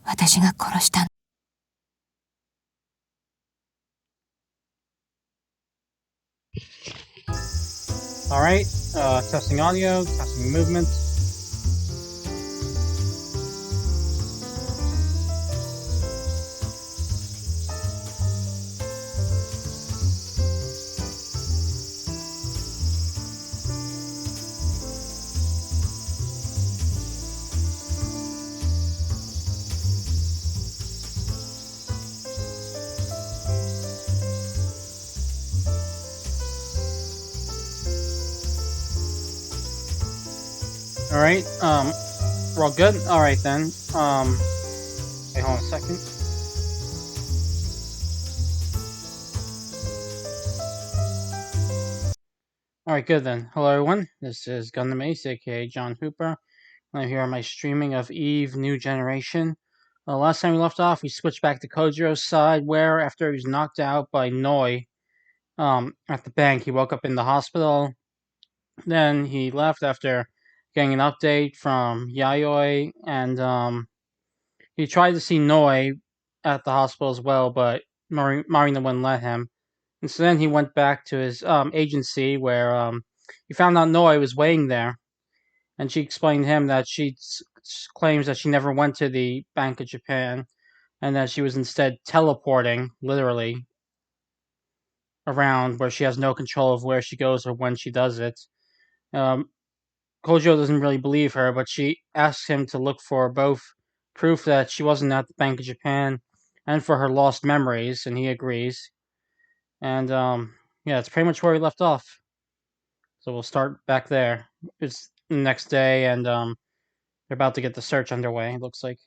私が殺したんだ。Alright, testing audio, testing movement. Alright, we're all good? Alright then, wait, hold on a second. Alright, good then. Hello everyone, this is Gundam Ace, aka John Hooper. I'm here on my streaming of EVE New Generation. Last time we left off, we switched back to Kojiro's side, where after he was knocked out by Noi, at the bank, he woke up in the hospital. Then he left after getting an update from Yayoi, and he tried to see Noi at the hospital as well, but Marina wouldn't let him. And so then he went back to his agency, where he found out Noi was waiting there, and she explained to him that she claims that she never went to the Bank of Japan, and that she was instead teleporting, literally, around where she has no control of where she goes or when she does it. Kojiro doesn't really believe her, but she asks him to look for both proof that she wasn't at the Bank of Japan and for her lost memories, and he agrees. And yeah, that's pretty much where we left off. So we'll start back there. It's the next day, and they're about to get the search underway, it looks like.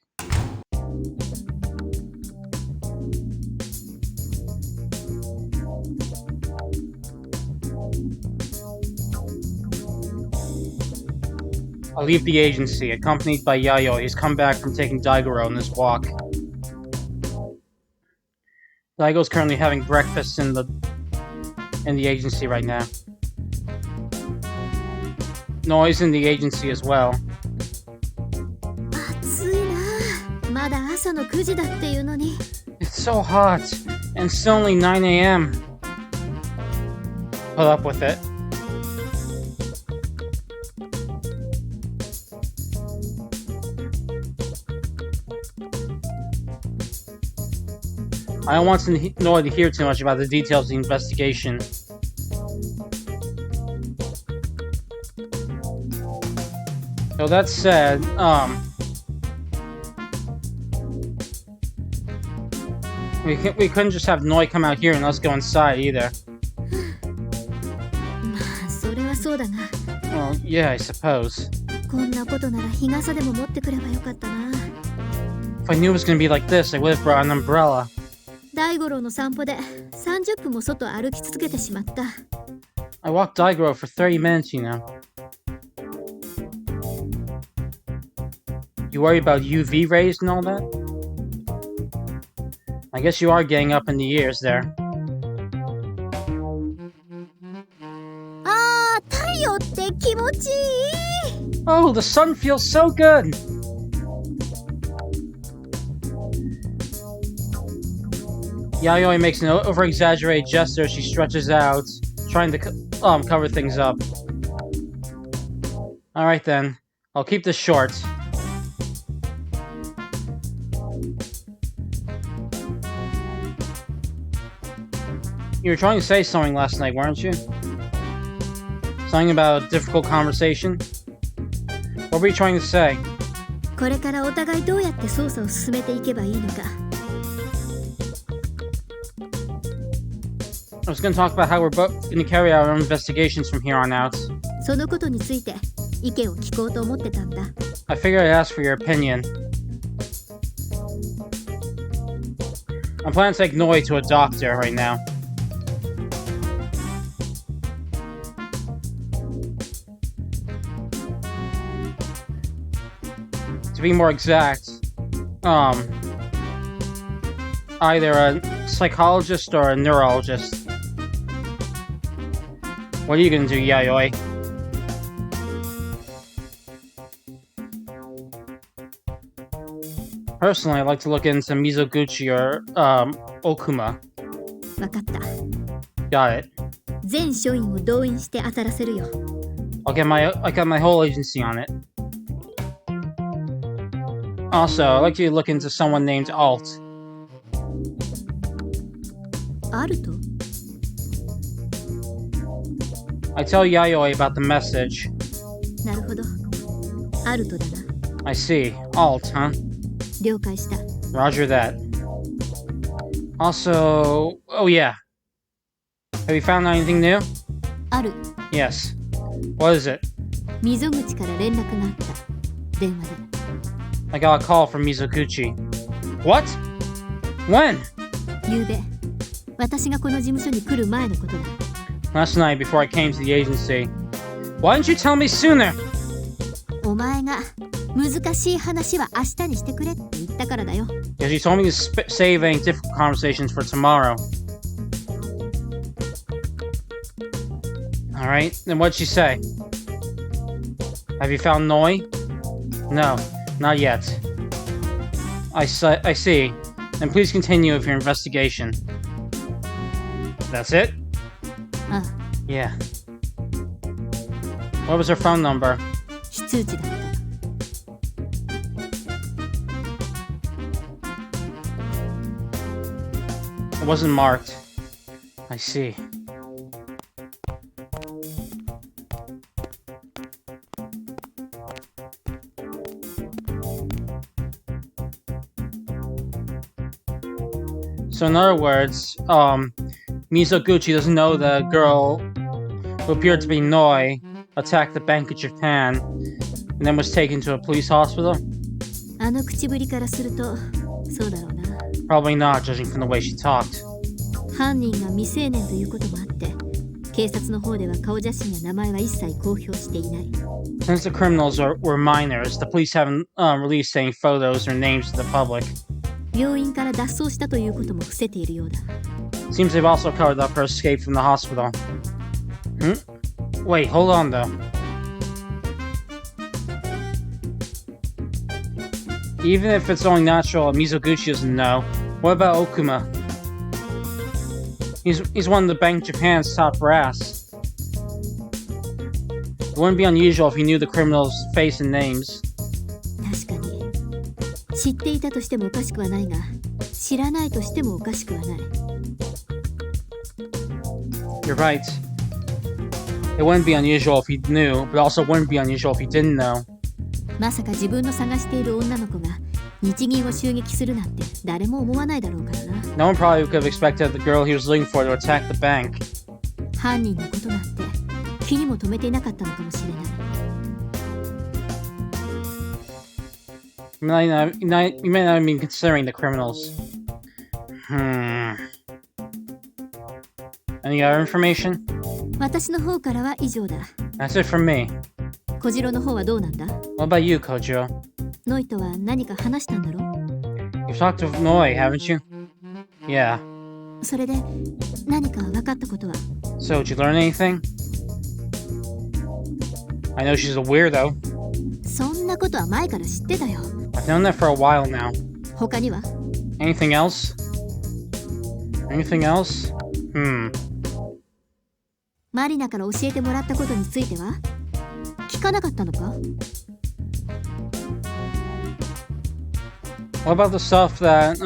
I'll leave the agency, accompanied by Yayo. He's come back from taking Daigoro on this walk. Daigo's currently having breakfast in the agency right now. Noi's in the agency as well. It's so hot, and it's only 9 a.m. Put up with it. I don't want Noi to hear too much about the details of the investigation. So that said, we couldn't just have Noi come out here and us go inside either. Well, yeah, I suppose. If I knew it was gonna be like this, I would have brought an umbrella. I walked Daigoro for 30 minutes, you know. You worry about UV rays and all that? I guess you are getting up in the years there. Oh, the sun feels so good! Yayoi makes an over-exaggerated gesture. She stretches out, trying to cover things up. Alright then, I'll keep this short. You were trying to say something last night, weren't you? Something about a difficult conversation? What were you trying to say? I was going to talk about how we're both going to carry our own investigations from here on out. I figured I'd ask for your opinion. I'm planning to take Noi to a doctor right now. To be more exact, either a psychologist or a neurologist. What are you gonna do, Yayoi? Personally, I'd like to look into Mizoguchi or Okuma. わかった。 Got it. 全署員を動員して当たらせるよ。I got my whole agency on it. Also, I'd like to look into someone named Alt. アルト？ I tell Yayoi about the message. なるほど。アルトだな。I see. Alt, huh? 了解した。 Roger that. Also, oh yeah. Have you found anything new? ある。 Yes. What is it? 溝口から連絡があった。電話で。I got a call from Mizoguchi. What? When? 昨べ、私がこの事務所に来る前のことだ。Last night before I came to the agency. Why didn't you tell me sooner? お前が難しい話は明日にしてくれって言ったからだよ。Because you told me to save any difficult conversations for tomorrow. Alright, then what'd she say? Have you found Noi? No, not yet. I see. Then please continue with your investigation. That's it? ああ、 Yeah. What was her phone number? 非通知だった。 It wasn't marked. I see. So in other words, Mizoguchi doesn't know the girl who appeared to be Noi attacked the Bank of Japan and then was taken to a police hospital? あの口ぶりからすると、そうだろうな。 Probably not, judging from the way she talked. 犯人が未成年ということもあって、警察の方では顔写真や名前は一切公表していない。 Since the criminals were minors, the police haven't released any photos or names to the public. 病院から脱走したということも伏せているようだ。 Seems they've also covered up her escape from the hospital. Wait, hold on though. Even if it's only natural, Mizoguchi doesn't know. What about Okuma? He's one of the Bank Japan's top brass. It wouldn't be unusual if he knew the criminal's face and names. 確かに。知っていたとしてもおかしくはないが、知らないとしてもおかしくはない。 You're right. It wouldn't be unusual if he knew, but also wouldn't be unusual if he didn't know. まさか自分の探している女の子が日銀を襲撃するなんて誰も思わないだろうからな。 No one probably could have expected the girl he was looking for to attack the bank. 犯人のことなんて気にも留めていなかったのかもしれない。 You may not have been considering the criminals. Any other information? 私の方からは以上だ。 That's it from me. 小次郎の方はどうなんだ？ What about you, Kojiro? ノイとは何か話したんだろ？ You've talked to Noi, haven't you? Yeah. それで何か分かったことは？ So, did you learn anything? I know she's a weirdo. そんなことは前から知ってたよ。 I've known that for a while now. 他には？ Anything else? Anything else? マリナから教えてもらったことについては？聞かなかったのか？ What about the stuff that,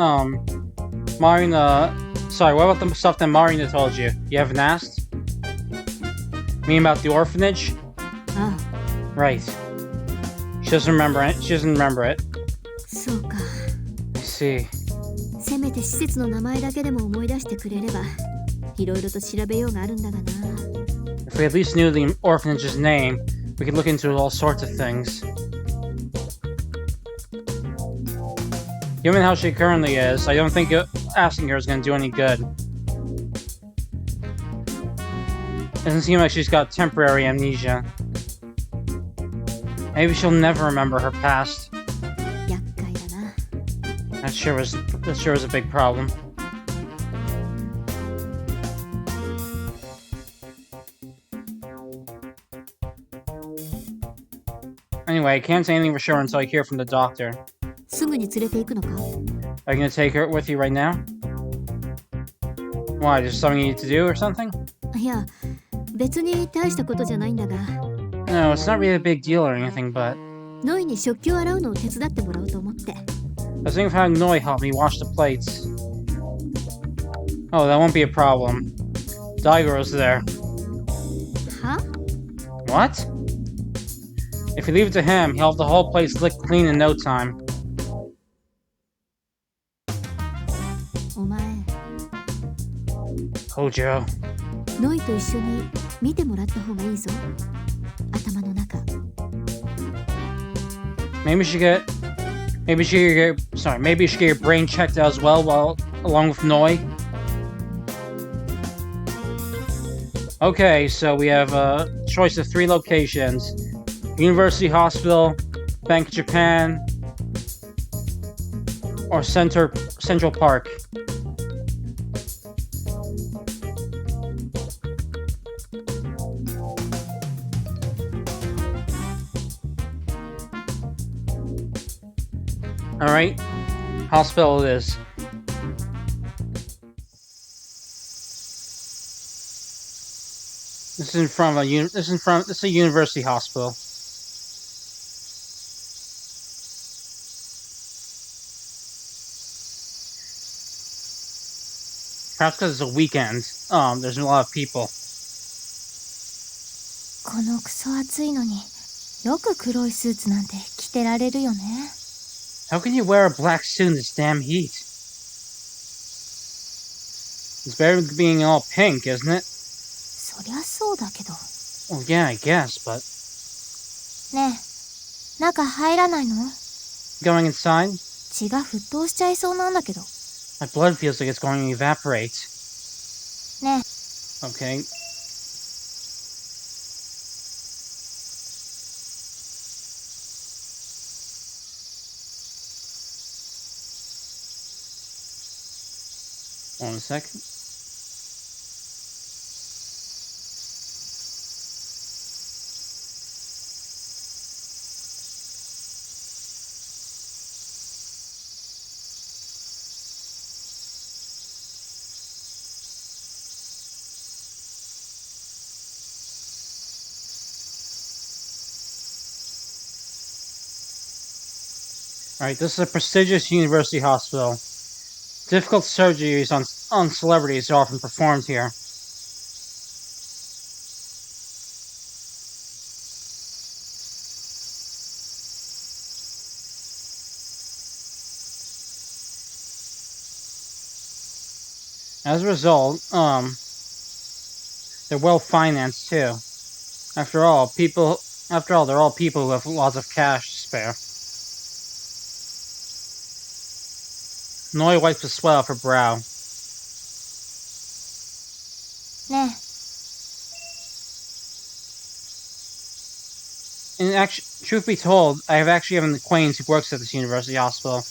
Marina... Sorry, what about the stuff that Marina told you? You haven't asked? You mean about the orphanage? ああ、 Right. She doesn't remember it. She doesn't remember it. そうか。 I see. せめて施設の名前だけでも思い出してくれれば、いろいろと調べようがあるんだがな。 If we at least knew the orphanage's name, we could look into all sorts of things. Given how she currently is, I don't think asking her is going to do any good. Doesn't seem like she's got temporary amnesia. Maybe she'll never remember her past. 厄介だな。 That sure was a big problem. Anyway, I can't say anything for sure until I hear from the doctor. すぐに連れて行くのか？ Are you gonna take her with you right now? Why? There's something you need to do or something? いや、別に大したことじゃないんだが、 No, it's not really a big deal or anything, but ノイに食器を洗うのを手伝ってもらおうと思って。 I was thinking of having Noi help me wash the plates. Oh, that won't be a problem. Daigo's there. は？ What? If you leave it to him, he'll have the whole place licked clean in no time. お前、 Kojiro. ノイと一緒に見てもらった方がいいぞ。頭の中。 Maybe you should get your brain checked out as well along with Noi. Okay, so we have a choice of 3 locations. University Hospital, Bank of Japan, or Central Park. Alright, hospital it is. This is a university hospital. Perhaps because it's a weekend, there's a lot of people. このクソ暑いのによく黒いスーツなんて着てられるよね。 How can you wear a black suit in this damn heat? It's better than being all pink, isn't it? そりゃそうだけど。 Well, yeah, I guess, but... ねえ、中入らないの？ Going inside? 血が沸騰しちゃいそうなんだけど。 My blood feels like it's going to evaporate. ねえ。 Okay. One second. Alright, this is a prestigious university hospital. Difficult surgeries on celebrities are often performed here. As a result, they're well financed too. After all, they're all people who have lots of cash to spare. Noi wipes the sweat off her brow. ねえ。 Truth be told, I have actually an acquaintance who works at this university hospital.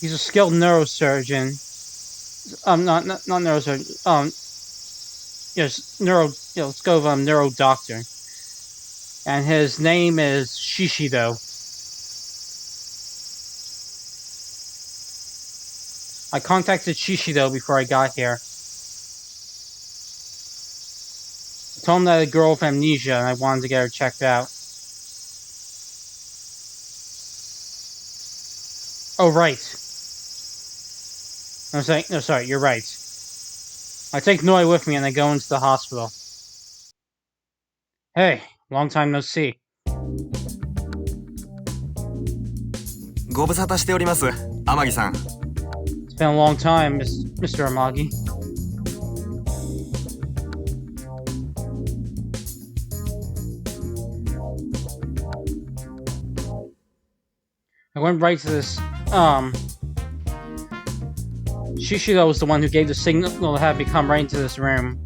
He's a skilled neurosurgeon. Not neurosurgeon. Yes, let's go with neuro doctor. And his name is Shishido. I contacted Shishido before I got here. I told him that I had a girl with amnesia and I wanted to get her checked out. Oh, right. No, sorry, you're right. I take Noi with me and I go into the hospital. Hey, long time no see. ご無沙汰しております、天城さん。It's been a long time, Mr. Amagi. I went right to this, Shishido was the one who gave the signal to have me come right into this room.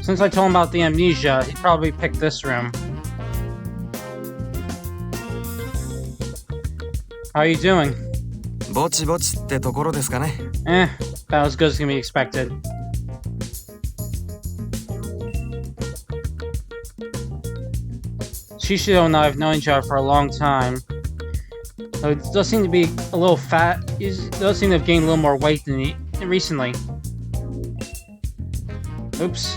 Since I told him about the amnesia, he probably picked this room. How are you doing? ぼちぼちってところですかね。About as good as can be expected. Shishido and I have known each other for a long time. Though it does seem to be a little fat. He does seem to have gained a little more weight than recently. Oops.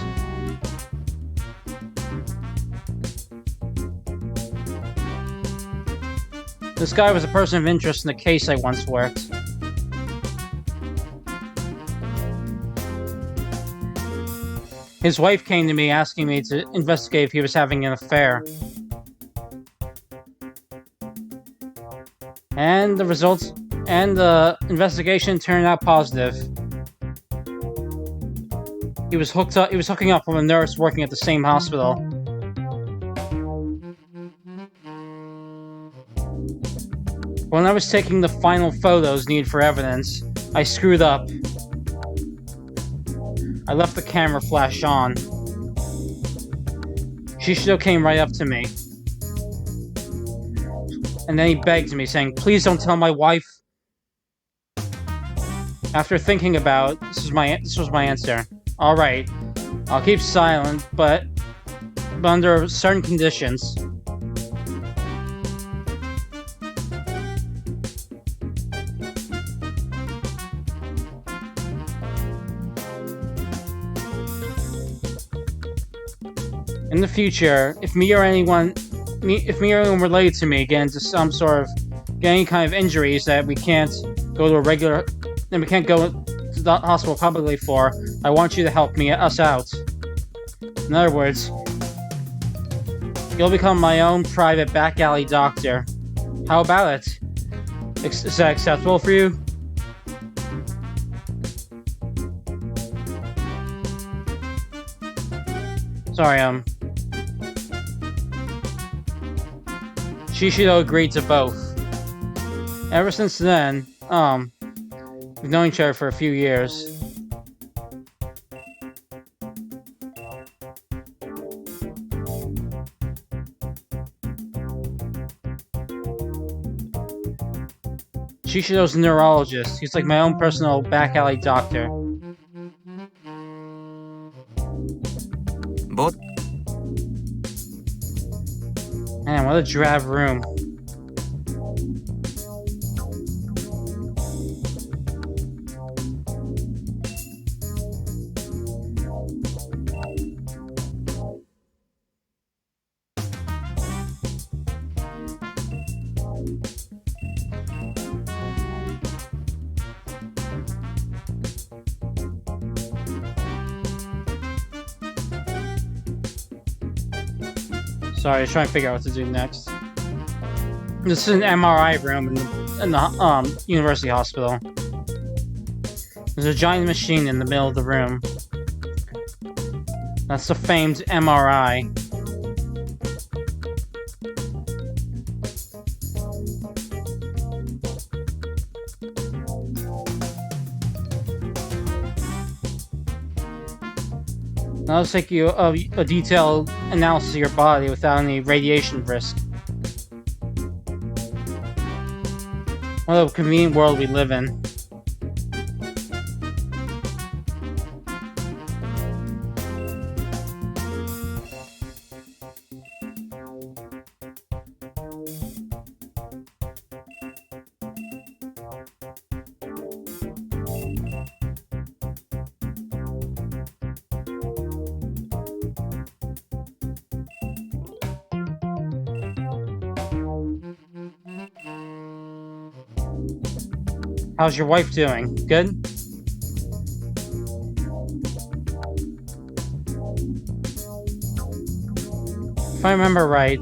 This guy was a person of interest in the case I once worked. His wife came to me asking me to investigate if he was having an affair. And the investigation turned out positive. He was hooking up with a nurse working at the same hospital. When I was taking the final photos needed for evidence, I screwed up. I left the camera flash on. Shishido came right up to me. And then he begged me, saying, "Please don't tell my wife." After thinking about it, this was my answer. Alright, I'll keep silent, but under certain conditions. In the future, if me or anyone related to me get into any kind of injuries that we can't go to the hospital publicly for, I want you to help us out. In other words, you'll become my own private back alley doctor. How about it? Is that acceptable for you? Sorry, Shishido agreed to both. Ever since then, we've known each other for a few years. Shishido's a neurologist. He's like my own personal back alley doctor. But Man, what a drab room. Sorry, I was trying to figure out what to do next. This is an MRI room in the university hospital. There's a giant machine in the middle of the room. That's the famed MRI. That'll take you a detailed analysis of your body without any radiation risk. What a convenient world we live in. How's your wife doing? Good? If I remember right,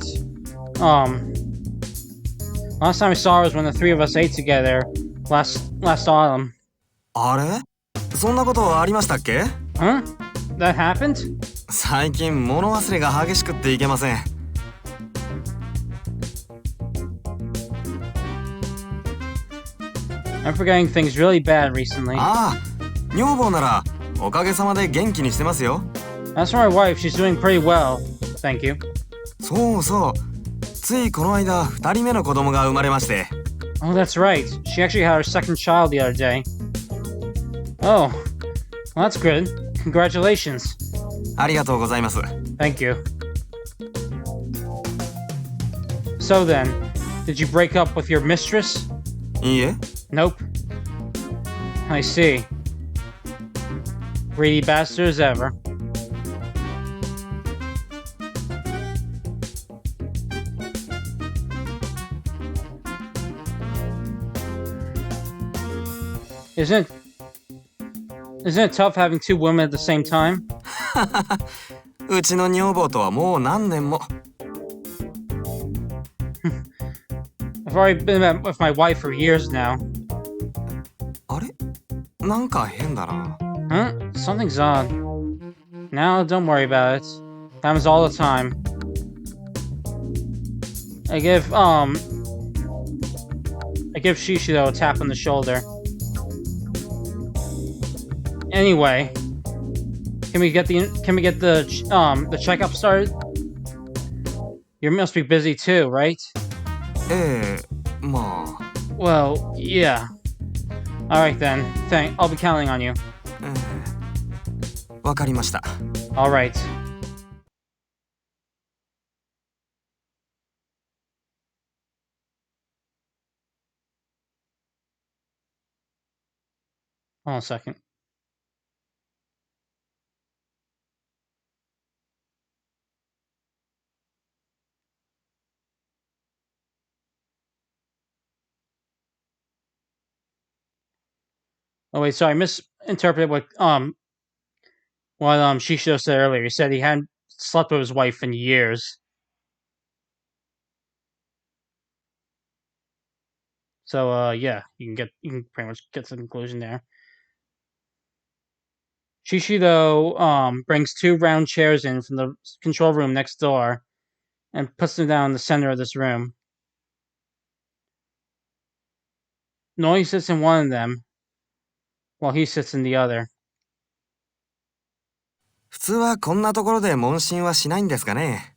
last time I saw her was when the three of us ate together last autumn. あれ？そんなことありましたっけ？ Huh? That happened? 最近物忘れが激しくっていけません。I'm forgetting things really bad recently. ああ、女房ならおかげさまで元気にしてますよ。 As for my wife, she's doing pretty well. Thank you. そうそう。ついこの間2人目の子供が生まれまして。Oh, that's right. She actually had her second child the other day. Oh, well, that's good. Congratulations. ありがとうございます。 Thank you. So then, did you break up with your mistress? いいえ、 Nope. I see. Greedy bastard as ever. Isn't it tough having two women at the same time? うちの女房とはもう何年も。 I've already been with my wife for years now. あれなんか変だな。 Huh? Something's odd. No, don't worry about it. Happens all the time. I give Shishido a tap on the shoulder. Anyway, can we get the checkup started? You must be busy too, right? ええ、まあ。 Well, yeah. Alright then. I'll be counting on you. わかりました。 Alright. Hold on a second. Oh wait, sorry, I misinterpreted what Shishido said earlier. He said he hadn't slept with his wife in years. So yeah, you can pretty much get to the conclusion there. Shishido brings two round chairs in from the control room next door and puts them down in the center of this room. Noi sits in one of them while he sits in the other. 普通はこんなところで問診はしないんですかね。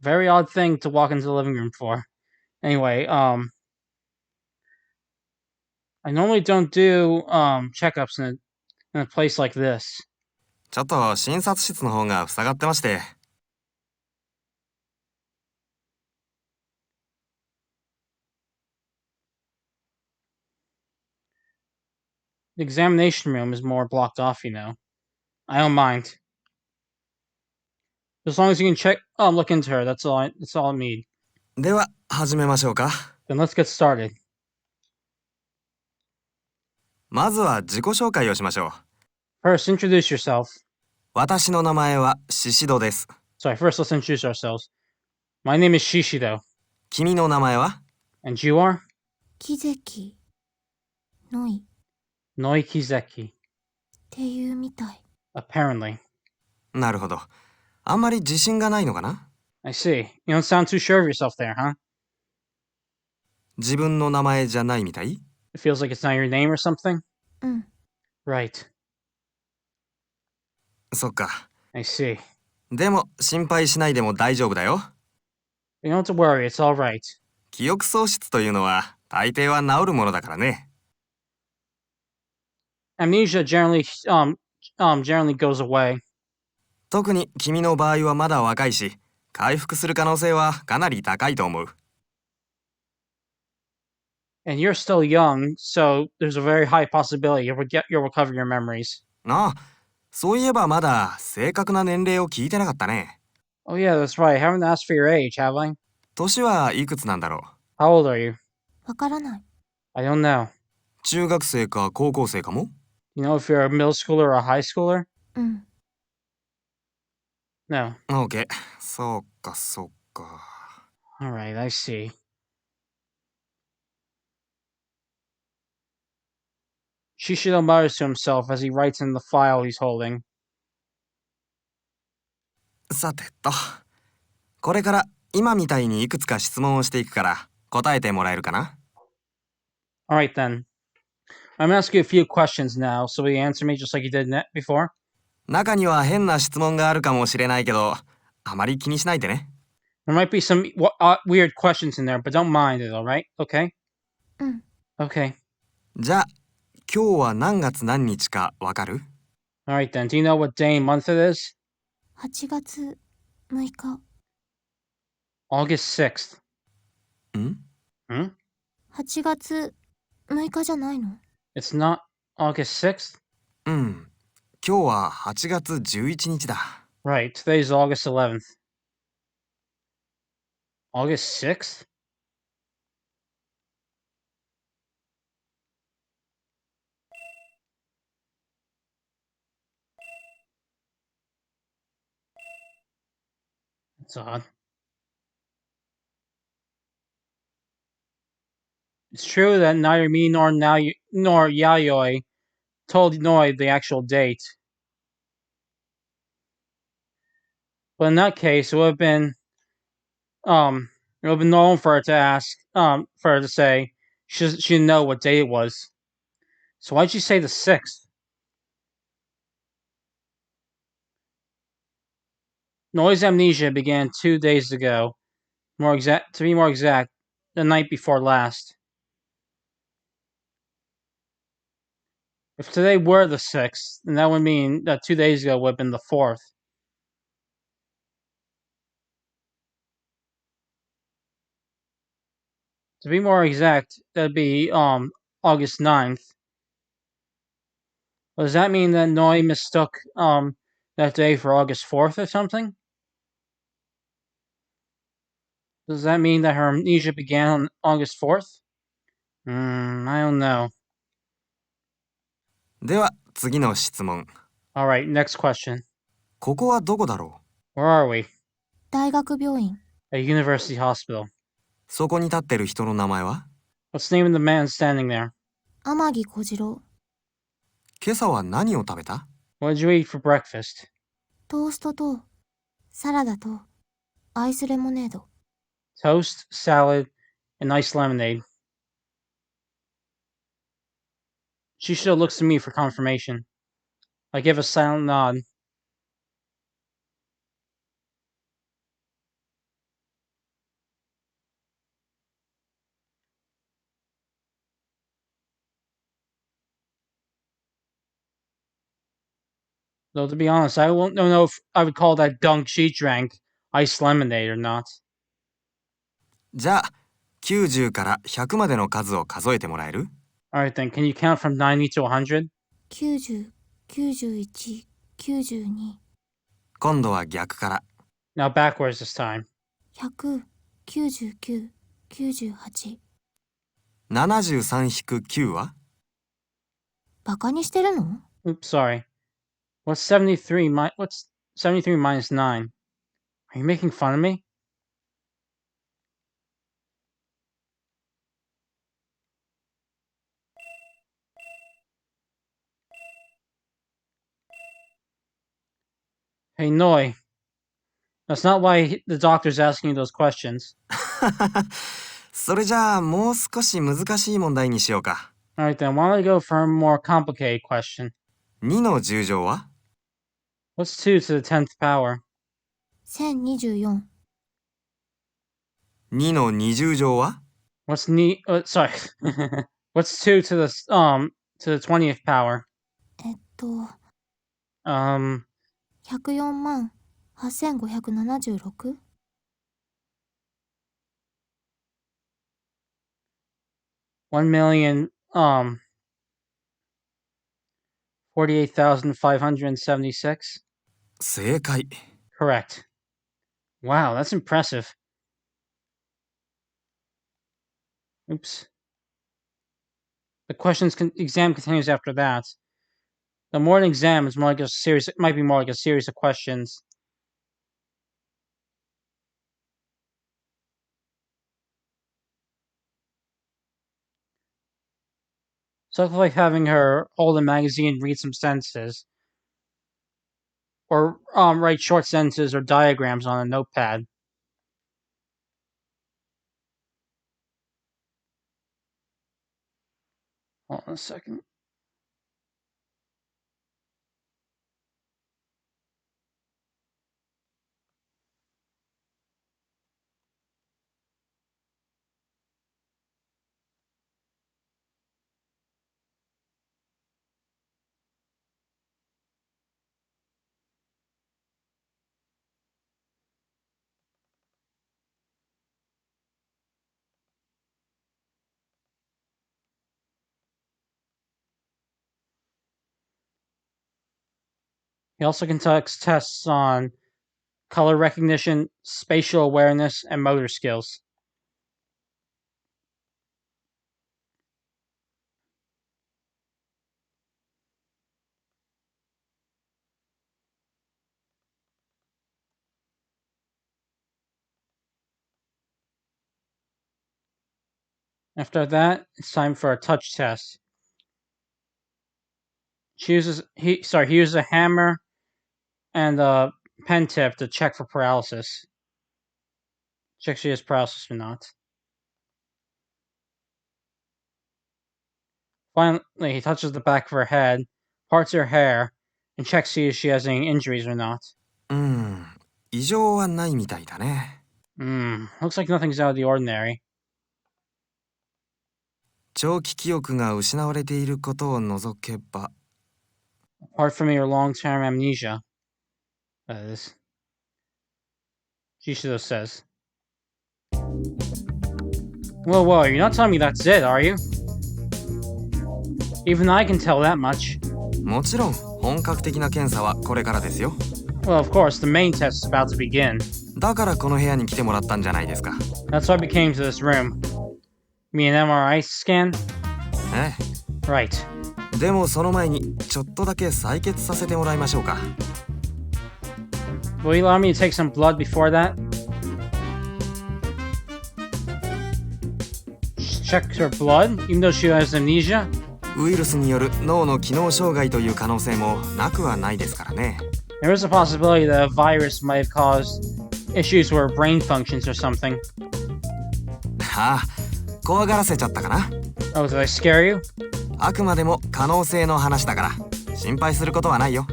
Very odd thing to walk into the living room for. Anyway, I normally don't do checkups in a place like this. ちょっと診察室の方が塞がってまして。 The examination room is more blocked off, you know. I don't mind. As long as you can look into her, that's all I need. では始めましょうか。 Then let's get started. まずは自己紹介をしましょう。 First, introduce yourself. 私の名前はシシドです。 Sorry, first let's introduce ourselves. My name is Shishido. 君の名前は？ And you are? 木関ノイ Noi Kizeki. っていうみたい。 Apparently. なるほど。あんまり自信がないのかな？ I see. You don't sound too sure of yourself there, huh? 自分の名前じゃないみたい？ It feels like it's not your name or something? うん。 Right. そっか。 I see. でも心配しないでも大丈夫だよ。 You don't have to worry, it's alright. 記憶喪失というのは大抵は治るものだからね。 Amnesia generally goes away. 特に君の場合はまだ若いし、回復する可能性はかなり高いと思う。 And you're still young, so there's a very high possibility you'll recover your memories. なあ、そういえばまだ正確な年齢を聞いてなかったね。 Oh yeah, that's right. I haven't asked for your age, have I? 年はいくつなんだろ How old are you? わからない。I don't know. う？中学生か高校生かも？ You know if you're a middle schooler or a high schooler? うん。 No. OK。そうかそうか。 Alright, I see. Shishido mutters to himself as he writes in the file he's holding. さてと、これから今みたいにいくつか質問をしていくから答えてもらえるかな？ Alright then. I'm gonna ask you a few questions now, so will you answer me just like you did before? 中には変な質問があるかもしれないけど、あまり気にしないでね。There might be some weird questions in there, but don't mind it, alright? Okay? うん。 Okay. じゃあ、今日は何月何日かわかる？ Alright then. Do you know what day and month it is? 8月6日。August 6th. ん Hmm? 8月6日じゃないの？ It's not August 6th? うん。今日は8月11日だ。Right. Today's August 11th. August 6th? That's odd. It's true that neither me nor Yayoi told Noi the actual date. But in that case, it would have been normal for her to ask, for her to say she didn't know what day it was. So why'd she say the 6th? Noi's amnesia began 2 days ago. To be more exact, the night before last. If today were the 6th, then that would mean that 2 days ago would have been the 4th. To be more exact, that'd be August 9th. Well, does that mean that Noi mistook that day for August 4th or something? Does that mean that her amnesia began on August 4th? I don't know. では、次の質問。Alright, next question. ここはどこだろ Where are we? 大学病院。 A university hospital. う？そこに立ってる人の名前は？ What's the name of the man standing there? 天城小次郎。今朝は何を食べた？ What did you eat for breakfast? トーストとサラダとアイスレモネード。 Toast, salad, and iced lemonade. Shisho looks to me for confirmation. I give a silent nod. Though to be honest, I don't know if I would call that dunk she drank iced lemonade or not. じゃあ、90から100までの数を数えてもらえる？ Alright then, can you count from 90 to 100? 90、91、92、今度は逆から。Now backwards this time. 100、99、98。73-9は？バカにしてるの？ Oops, sorry. What's 73 minus 9? Are you making fun of me? Hey, Noi. That's not why the doctor's asking you those questions. それじゃあ、もう少し難しい問題にしようか。Alright then, why don't I go for a more complicated question? 2の10乗は？ What's 2 to the 10th power? 1024。2の20乗は？ Sorry. What's 2 to the 20th power? 104万8576。 1,000,000 48,576. 正解。Correct. Wow, that's impressive. Oops. The exam continues after that. The morning exam is more like it might be more like a series of questions. So it's like having her hold a magazine, read some sentences, or write short sentences or diagrams on a notepad. Hold on a second. He also conducts tests on color recognition, spatial awareness, and motor skills. After that, it's time for a touch test. He uses a hammer and a pen tip to check for paralysis. Check if she has paralysis or not. Finally, he touches the back of her head, parts her hair, and checks to see if she has any injuries or not. 異常はないみたいだね。Looks like nothing's out of the ordinary. 長期記憶が失われていることを除けば。Apart from your long-term amnesia, that is. Jishido says. Whoa, you're not telling me that's it, are you? Even I can tell that much. もちろん、本格的な検査はこれからですよ。Well, of course, the main test is about to begin. だからこの部屋に来てもらったんじゃないですか。That's why we came to this room. Me an MRI scan? ええ。Right. でもその前にちょっとだけ採血させてもらいましょうか。Will you allow me to take some blood before that? Check her blood, even though she has amnesia? ウイルスによる脳の機能障害という可能性もなくはないですからね。There is a possibility that a virus might have caused issues with her brain functions or something. ああ、怖がらせちゃったかな。Oh, did I scare you? あくまでも可能性の話だから心配することはないよ。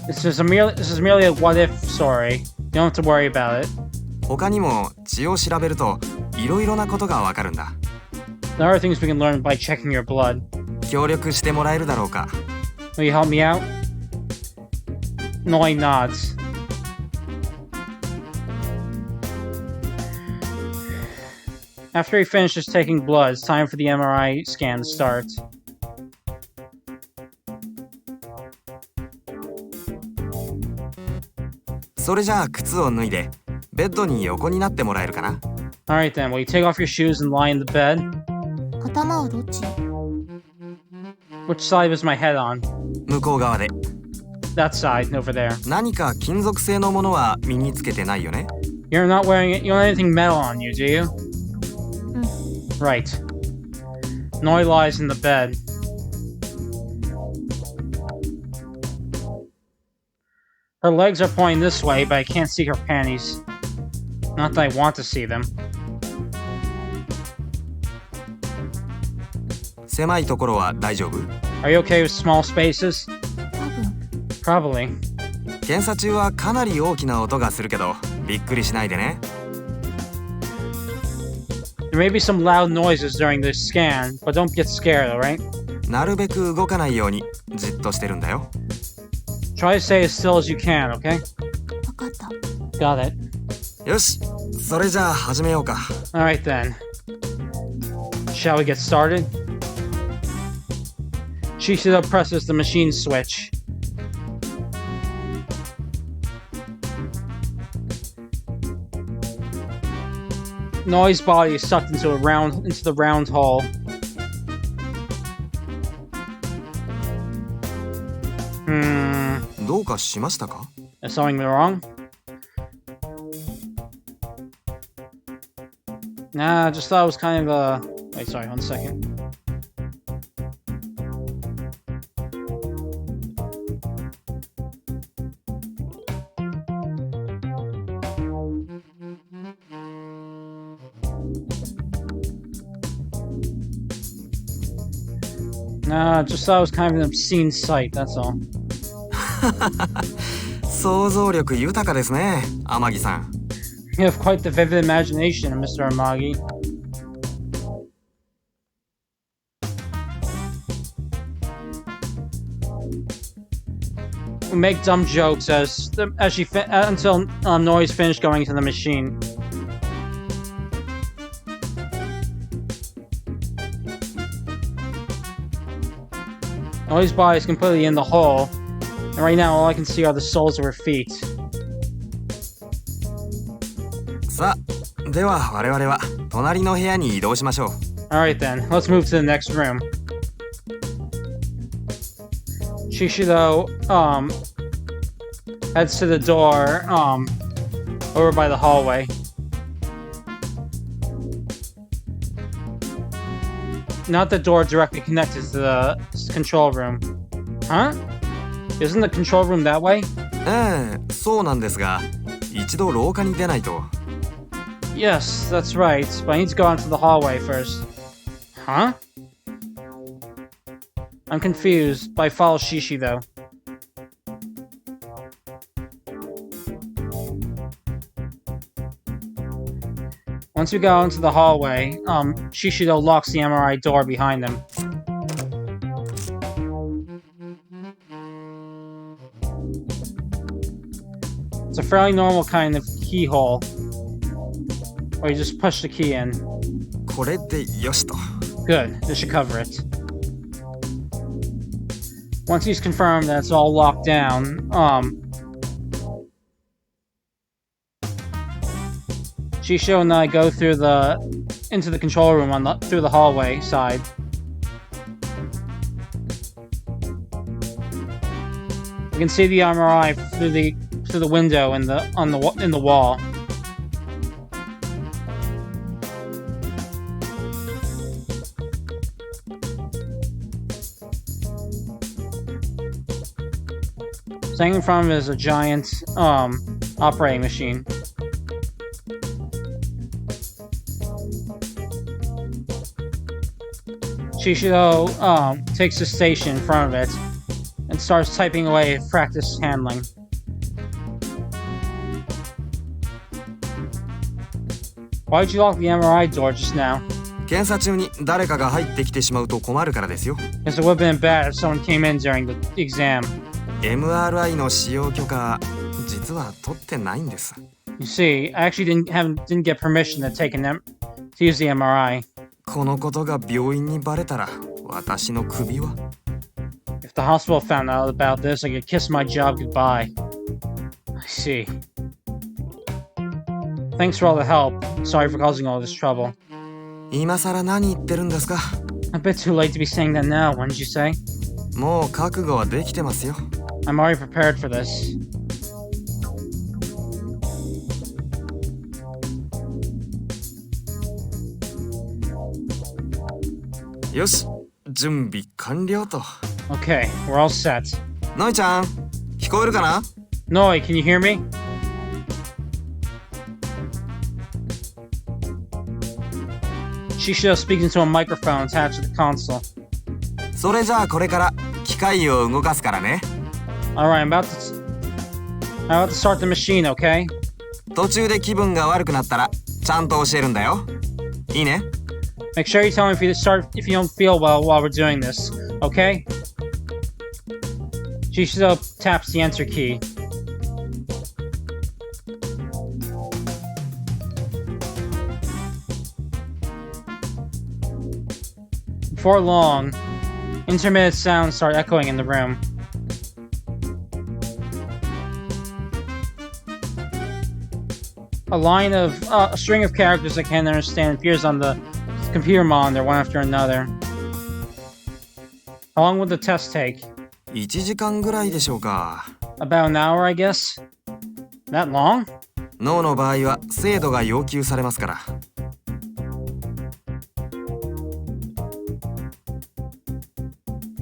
This is merely a what if story. You don't have to worry about it. 他にも血を調べるといろいろなことがわかるんだ。There are things we can learn by checking your blood. 協力してもらえるだろうか。Will you help me out? Noi nods. After he finishes taking blood, it's time for the MRI scan to start. So それじゃあ靴を脱いでベッドに横になってもらえるかな。Alright then, will you take off your shoes and lie in the bed? 頭はどっち？ Which side was my head on? 向こう側で。That side, over there. 何か金属製のものは身につけてないよね。You're not wearing it, you don't have anything metal on you, do you? Right. Noi lies in the bed. Her legs are pointing this way, but I can't see her panties. Not that I want to see them. 狭いところは大丈夫？ Are you okay with small spaces? 多分。Probably. 検査中はかなり大きな音がするけどびっくりしないでね。There may be some loud noises during the scan, but don't get scared, alright? なるべく動かないようにじっとしてるんだよ。Try to stay as still as you can, okay? 分かった。Got it. よし、それじゃあ始めようか。Alright then. Shall we get started? Shishido presses the machine switch. Noi's body is sucked into the round hole. Hmm. どうかしましたか？ Is something wrong? Nah, I just thought it was kind of Wait, sorry, 1 second. Nah, just thought it was kind of an obscene sight, that's all. 想像力豊かですね、天城さん。You have quite the vivid imagination, Mr. Amagi. We make dumb jokes until Noi's finished going to the machine. Noi's body is completely in the hole, And right now, all I can see are the soles of her feet. さあ、では我々は隣の部屋に移動しましょう。Alright then, let's move to the next room. Shishido, heads to the door, over by the hallway. Not the door directly connected to the control room. Huh? Isn't the control room that way? ええ、そうなんですが、一度廊下に出ないと。Yes, that's right, but I need to go into the hallway first. Huh? I'm confused, but I follow Shishi though. Once we go into the hallway, Shishido locks the MRI door behind him. It's a fairly normal kind of keyhole, where you just push the key in. これでよしと。Good, this should cover it. Once he's confirmed that it's all locked down, Shisho and I go into the control room through the hallway side. You can see the MRI through the window in the wall. Standing in front of it is a giant operating machine. Shishido takes his station in front of it and starts typing away at practice handling. Why did you lock the MRI door just now? 検査中に誰かが入ってきてしまうと困るからですよ。 Because it would have been bad if someone came in during the exam. MRI の使用許可、実は取ってないんです。You see, I actually didn't get permission to use the MRI. このことが病院にバレたら、私の首は。If the hospital found out about this, I could kiss my job goodbye. I see. Thanks for all the help. Sorry for causing all this trouble. 今さら何言ってるんですか。 A bit too late to be saying that now, wouldn't you say? もう覚悟はできてますよ。I'm already prepared for this. よし、準備完了と。Okay, we're all set. ノイちゃん、聞こえるかな？ Noi, can you hear me? Shishido speaks into a microphone attached to the console. それじゃあこれから機械を動かすからね。Alright, I'm about to start the machine, okay? 途中で気分が悪くなったらちゃんと教えるんだよ。いいね。 Make sure you tell me if you don't feel well while we're doing this, okay? Shishido taps the enter key. Before long, intermittent sounds start echoing in the room. A string of characters I can't understand appears on the computer monitor one after another. How long would the test take? 1時間ぐらいでしょうか。 About an hour, I guess? That long? 脳の場合は精度が要求されますから。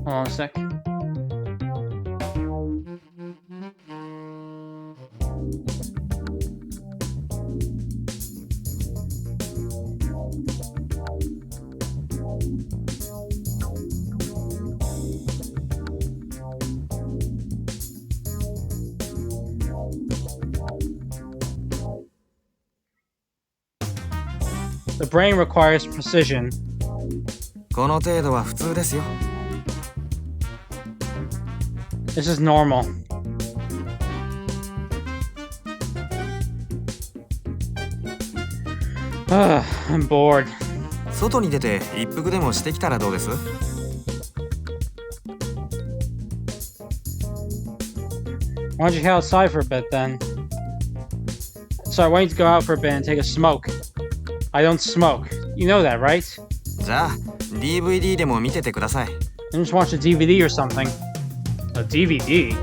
Hold on a sec. The brain requires precision. この程度は普通ですよ。 This is normal. I'm bored. 外に出て一服でもしてきたらどうです？ Why don't you head outside for a bit then? Sorry, why don't you go out for a bit and take a smoke? I don't smoke. You know that, right? じゃあ DVD でも見ててください。 Then just watch a DVD or something. A DVD?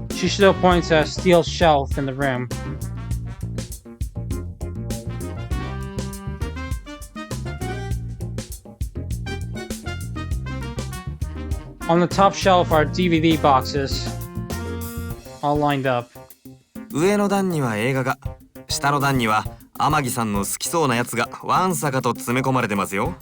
Shishido points at a steel shelf in the room. On the top shelf are DVD boxes, all lined up. 上の段には映画が、下の段には天城さんの好きそうなやつがわんさかと詰め込まれてますよ。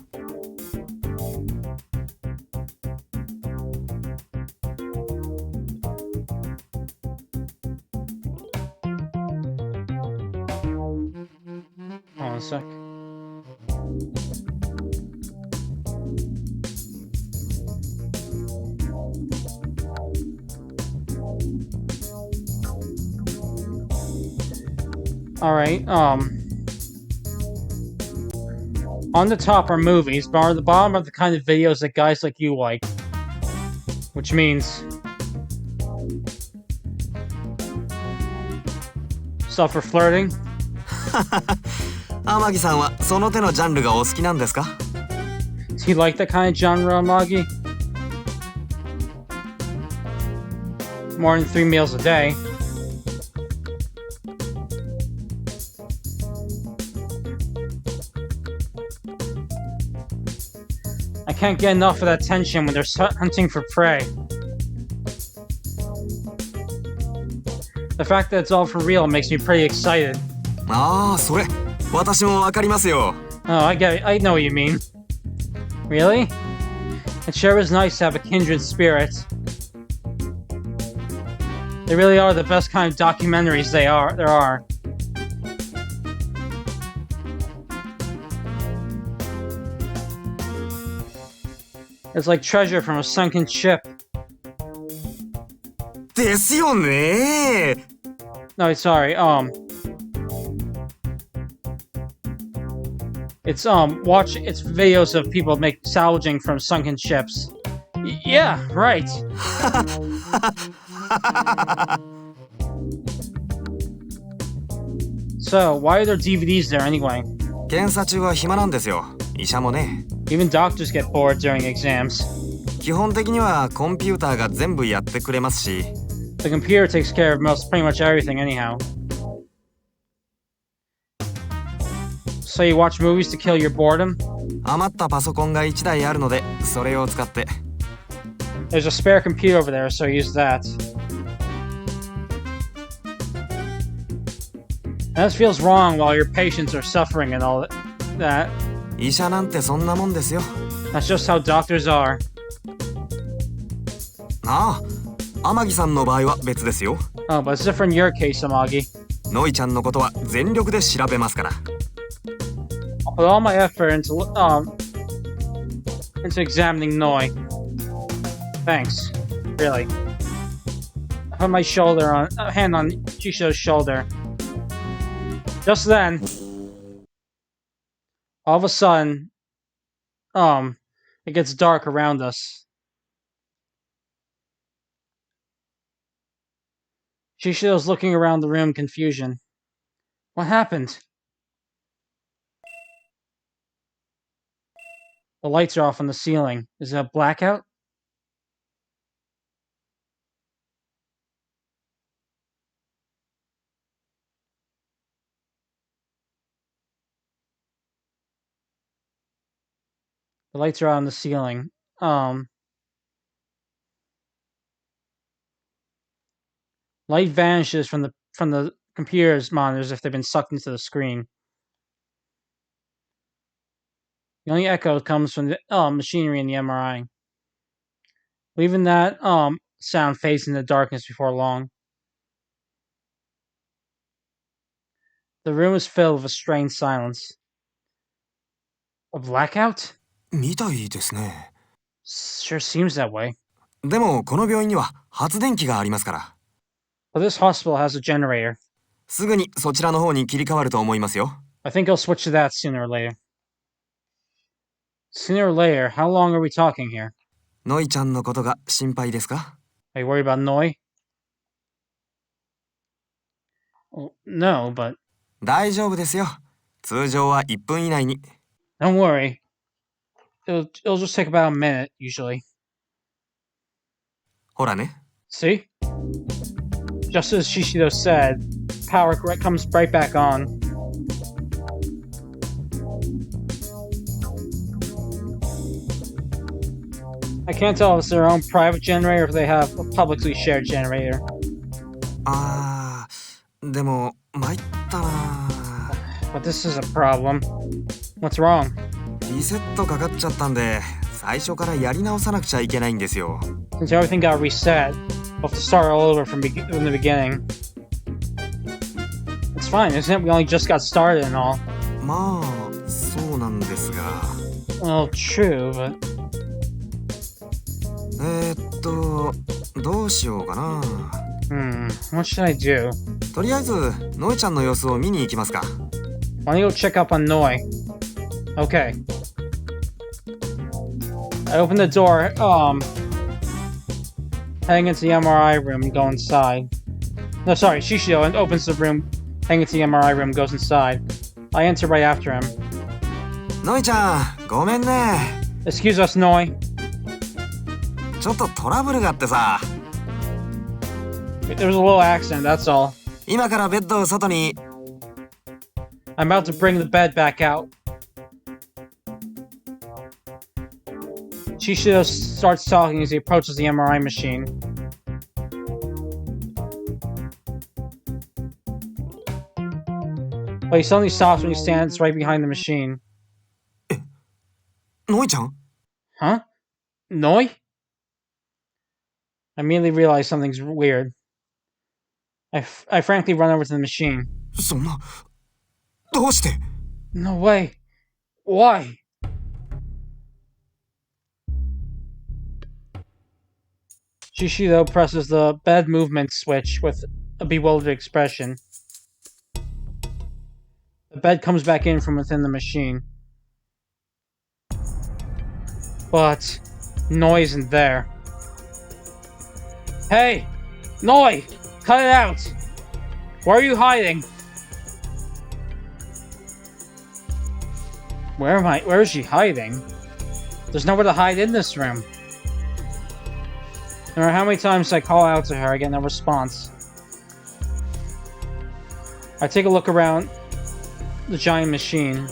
Hold on a sec. Alright, on the top are movies, but on the bottom are the kind of videos that guys like you like. Which means stuff for flirting. 天城さんはその手のジャンルがお好きなんですか？ Do you like that kind of genre, Amagi? More than 3 meals a day. I can't get enough of that tension when they're hunting for prey. The fact that it's all for real makes me pretty excited. ああ、それ私もわかりますよ。 Oh, I get it. I know what you mean. Really? It sure is nice to have a kindred spirit. They really are the best kind of documentaries there are. It's like treasure from a sunken ship. ですよね。 No, sorry. It's it's videos of people salvaging from sunken ships. Yeah, right. So, why are there DVDs there anyway? 検査中は暇なんですよ。医者もね。 Even doctors get bored during exams. 基本的にはコンピューターが全部やってくれますし。 The computer takes care of pretty much everything anyhow. So you watch movies to kill your boredom? 余ったパソコンが1台あるので、それを使って。 There's a spare computer over there, so use that. That feels wrong while your patients are suffering and all that. 医者なんてそんなもんですよ。 That's just how doctors are. ああ、天城さんの場合は別ですよ。 Oh, but it's different in your case, Amagi. ノイちゃんのことは全力で調べますから。 I'll put all my effort into examining Noi. Thanks. Really. I put my hand on Chisho's shoulder. Just then, all of a sudden, it gets dark around us. Chisho's looking around the room in confusion. What happened? The lights are off on the ceiling. Is it a blackout? The lights are out on the ceiling. Light vanishes from the computer's monitors if they've been sucked into the screen. The only echo comes from the machinery in the MRI. Leaving that sound fades in the darkness before long. The room is filled with a strange silence. A blackout? みたいですね。 Sure seems that way. でもこの病院には発電機がありますから。 But this hospital has a generator. すぐにそちらの方に切り替わると思いますよ。 I think I'll switch to that sooner or later. Sooner or later? How long are we talking here? ノイちゃんのことが心配ですか？ Are you worried about Noi? Well, no, but 大丈夫ですよ。通常は1分以内に。don't worry. It'll just take about a minute, usually. ほらね。See? Just as Shishido said, power comes right back on. I can't tell if it's their own private generator or if they have a publicly shared generator. あー、でも参ったな。But this is a problem. What's wrong? リセットかかっちゃったんで、最初からやり直さなくちゃいけないんですよ。Since everything got reset, we'll have to start all over from the beginning. It's fine, isn't it? We only just got started and all. まあ、そうなんですが。Well, true, but... どうしようかな。what should I do? とりあえず、ノイちゃんの様子を見に行きますか。Why don't you go check up on Noi? Okay. I open the door, heading into the MRI room and go inside. No, sorry, Shishido opens the room, heading into the MRI room, goes inside. I enter right after him. ノイちゃん、ごめんね。Excuse us, Noi. ちょっとトラブルがあってさ。There was a little accident, that's all. 今からベッドを外に。I'm about to bring the bed back out. Shishido starts talking as he approaches the MRI machine. But he suddenly stops when he stands right behind the machine. ノイちゃん？ Huh? Noi? I immediately realize something's weird. I frankly run over to the machine. そんな、どうして？ No way. Why? Shishido presses the bed movement switch with a bewildered expression. The bed comes back in from within the machine. But Noi isn't there. Hey! Noi! Cut it out! Where are you hiding? Where is she hiding? There's nowhere to hide in this room. No matter how many times I call out to her, I get no response. I take a look around the giant machine.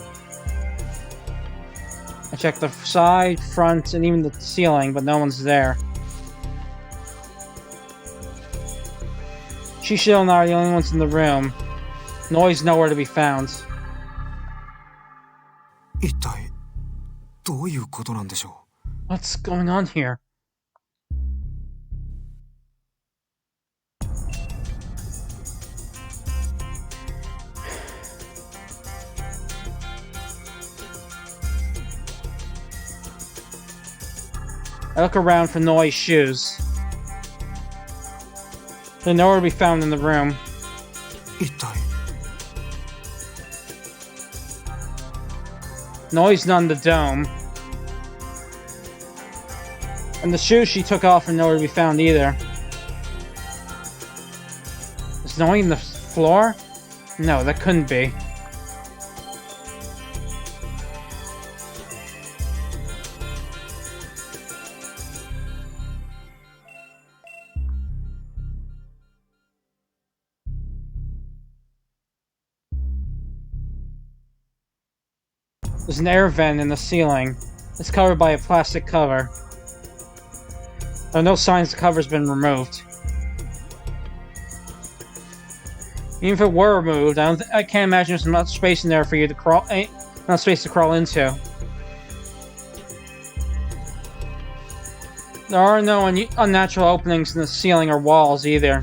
I check the side, front, and even the ceiling, but no one's there. Shishido and I are the only ones in the room. Noi's nowhere to be found. 一体、どういうことなんでしょう？ What's going on here? I look around for Noi's shoes. They're nowhere to be found in the room. 一体。 Noi's not in the dome. And the shoes she took off are nowhere to be found either. Is Noi in the floor? No, that couldn't be. There's an air vent in the ceiling. It's covered by a plastic cover. There are no signs the cover's been removed. Even if it were removed, I can't imagine there's enough space in there for you to crawl. Enough space to crawl into. There are no unnatural openings in the ceiling or walls either.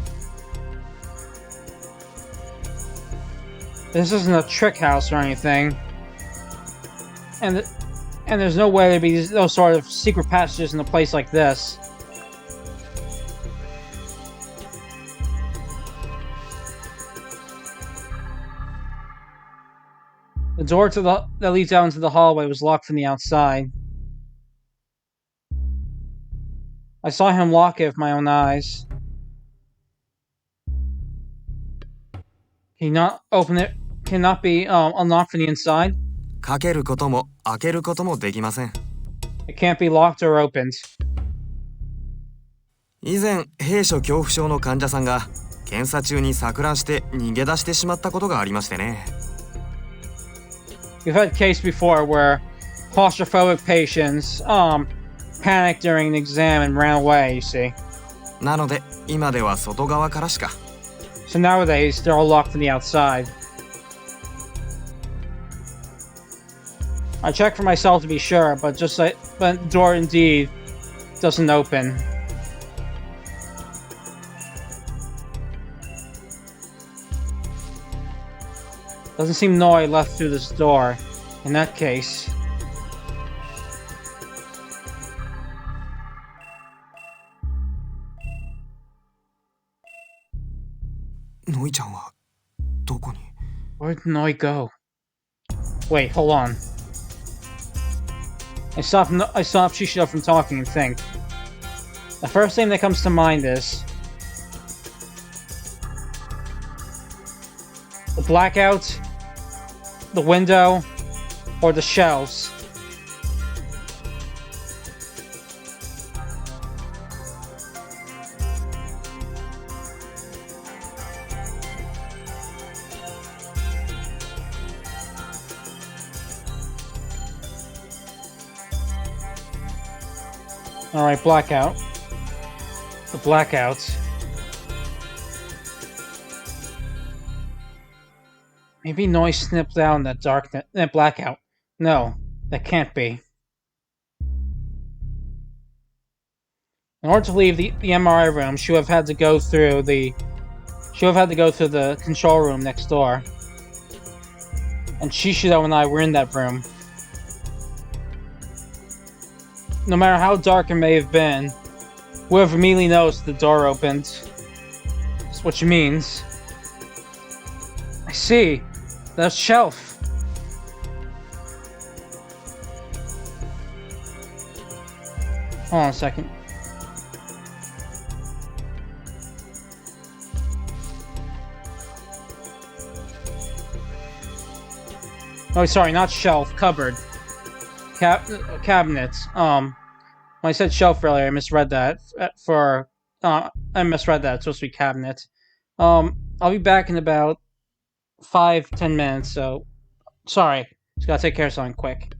This isn't a trick house or anything. And there's no way there'd be those sort of secret passages in a place like this. The door that leads out into the hallway was locked from the outside. I saw him lock it with my own eyes. Can you not open it? Cannot be unlocked from the inside? かけることも開けることもできません。 It can't be locked or opened. 以前閉所恐怖症の患者さんが検査中に錯乱して逃げ出してしまったことがありましてね。 We've had a case before where claustrophobic patients panicked during an exam and ran away, you see. なので今では外側からしか。 So nowadays, they're all locked from the outside. I checked for myself to be sure, but but the door indeed doesn't open. Doesn't seem no I left through this door. In that case. ノイちゃんはどこに？ Where did Noi go? Wait, hold on. I stopped Shishido from talking and think. The first thing that comes to mind is the blackout, the window, or the shelves. Alright, blackout. The blackouts. Maybe noise snipped out in that blackout. No, that can't be. In order to leave the MRI room, she would have had to go through the control room next door. And Shishido and I were in that room. No matter how dark it may have been, whoever immediately noticed the door opened. That's what she means. I see. That shelf. Hold on a second. Oh, sorry, not shelf, cupboard. Cabinets. When I said shelf earlier, I misread that. I misread that. It's supposed to be cabinet. I'll be back in about 5-10 minutes, so sorry. Just gotta take care of something quick.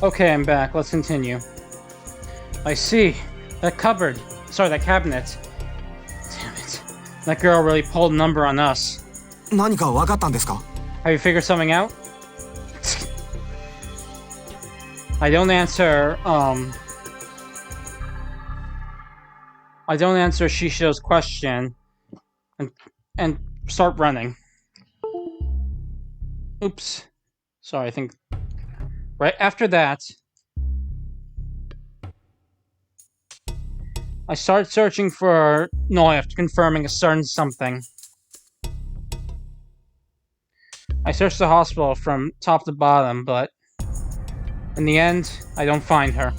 Okay, I'm back. Let's continue. I see. That cupboard. Sorry, that cabinet. Damn it. That girl really pulled a number on us. 何か分かったんですか？ Have you figured something out? I don't answer Shisho's question and start running. Oops. Sorry, I think right after that I start searching for Noi after confirming a certain something. I searched the hospital from top to bottom, but in the end, I don't find her.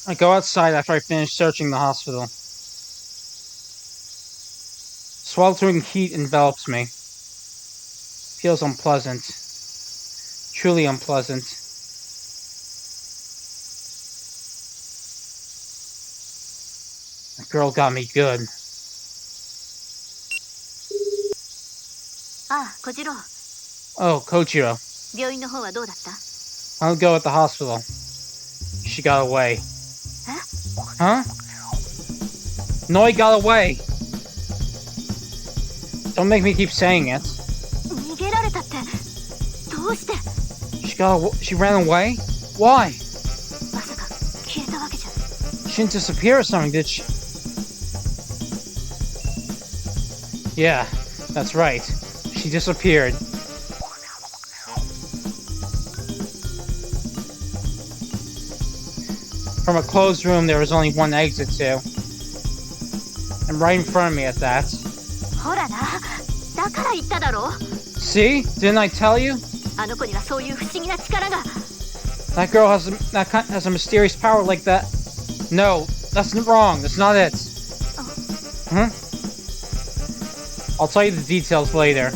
I go outside after I finish searching the hospital. Sweltering heat envelops me. Feels unpleasant. Truly unpleasant. That girl got me good. ああ、小次郎。 Oh, Kojiro. 病院の方はどうだった？ I'll go at the hospital. She got away. Huh? Noi got away. Don't make me keep saying it. 逃げられたってどうして？ She ran away? Why? まさか消えたわけじゃ。 She didn't disappear or something, did she? Yeah, that's right. She disappeared. From a closed room, there was only one exit to. And right in front of me at that. ほらな、だから言っただろ。 See? Didn't I tell you? あの子にはそういう不思議な力が。 That girl has a mysterious power like that. No, that's wrong. That's not it. Huh? I'll tell you the details later.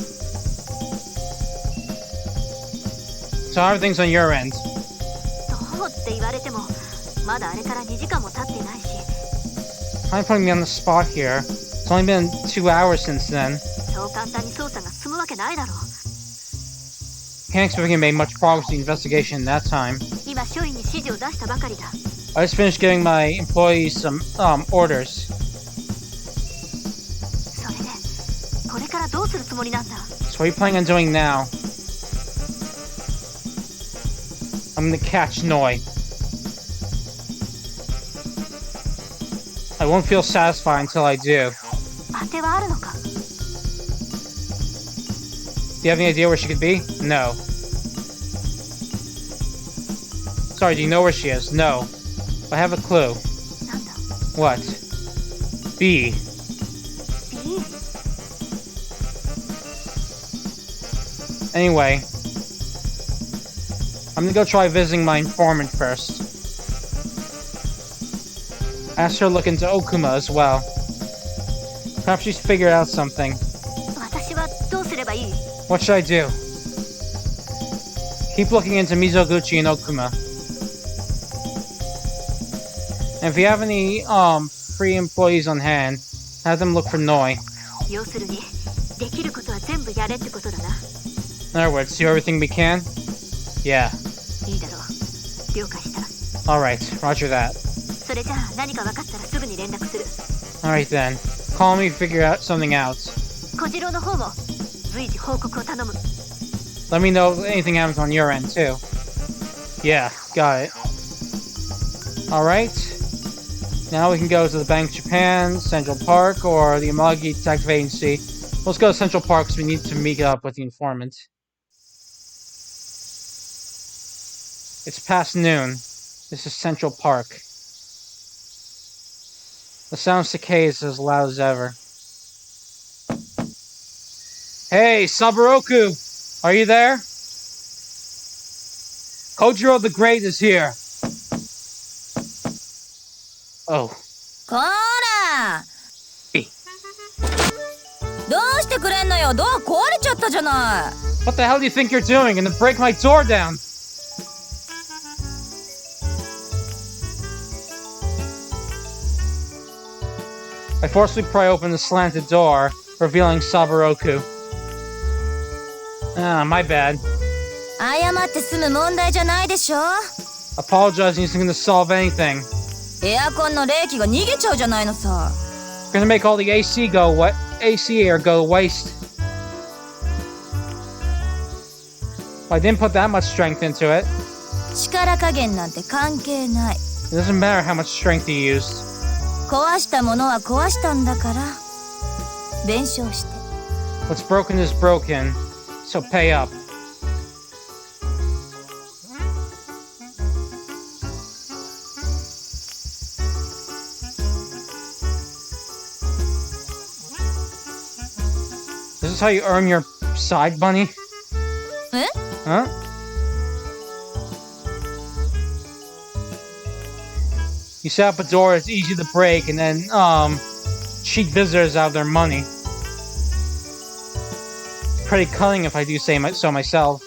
So everything's on your end. どうって言われても、まだあれから2時間も経ってないし。 I'm putting me on the spot here. It's only been 2 hours since then. そう簡単に捜査が進むわけないだろう。 Can't expect we can make much progress in the investigation in that time. 今署員に指示を出したばかりだ。 I just finished giving my employees some orders. それで、これからどうするつもりなんだ？ So what are you planning on doing now? I'm gonna catch Noi. I won't feel satisfied until I do. 当てはあるのか？ Do you have any idea where she could be? No. Sorry, do you know where she is? No. I have a clue. なんだ？ What? B. B？ Anyway, I'm gonna go try visiting my informant first. Ask her to look into Okuma as well. Perhaps she's figured out something. 私はどうすればいい？ What should I do? Keep looking into Mizoguchi and Okuma. And if you have any free employees on hand, have them look for Noi. 要するに、できることは全部やれってことだな。 In other words, do everything we can? Yeah. いいだろう。了解した。 Alright, roger that. それじゃあ何か分かったらすぐに連絡する。 Alright then. Call me if you figure out something out. 小次郎の方も随時報告を頼む。 Let me know if anything happens on your end too. Yeah, got it. Alright. Now we can go to the Bank of Japan, Central Park, or the Amagi Detective Agency. Let's go to Central Park because we need to meet up with the informant. It's past noon. This is Central Park. The sound of cicadas is as loud as ever. Hey, Saburoku! Are you there? Kojiro the Great is here. Oh. こーらえどうしてくれんのよ。ドア壊れちゃったじゃない。 What the hell do you think you're doing? Gonna break my door down? I forcefully pry open the slanted door, revealing Saburoku. Ah, my bad. 謝って済む問題じゃないでしょ。 Apologizing isn't gonna solve anything. エアコンの冷気が逃げちゃうじゃないのさ。 We're gonna make all the AC air go to waste. I didn't put that much strength into it. 力加減なんて関係ない。 It doesn't matter how much strength you used. 壊したものは壊したんだから。弁償して。 What's broken is broken, so pay up. This is how you earn your side money? え？ Huh? You set up a door that's easy to break and then cheat visitors out of their money. Pretty cunning if I do say so myself.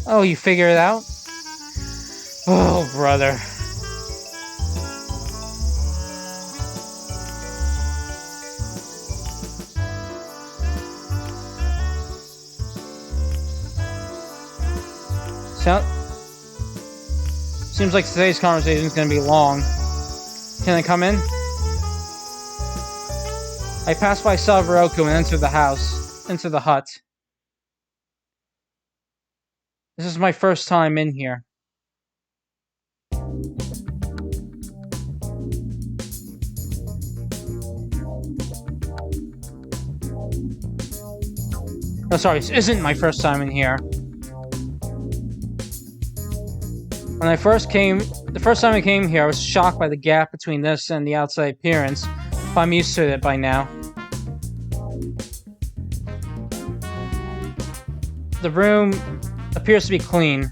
Oh, you figure it out? Oh, brother. Seems like today's conversation is going to be long. Can I come in? I passed by Savaroku and entered the house, into the hut. This is my first time in here. No, sorry, this isn't my first time in here. When I first came, the first time I came here, I was shocked by the gap between this and the outside appearance, but I'm used to it by now. The room appears to be clean,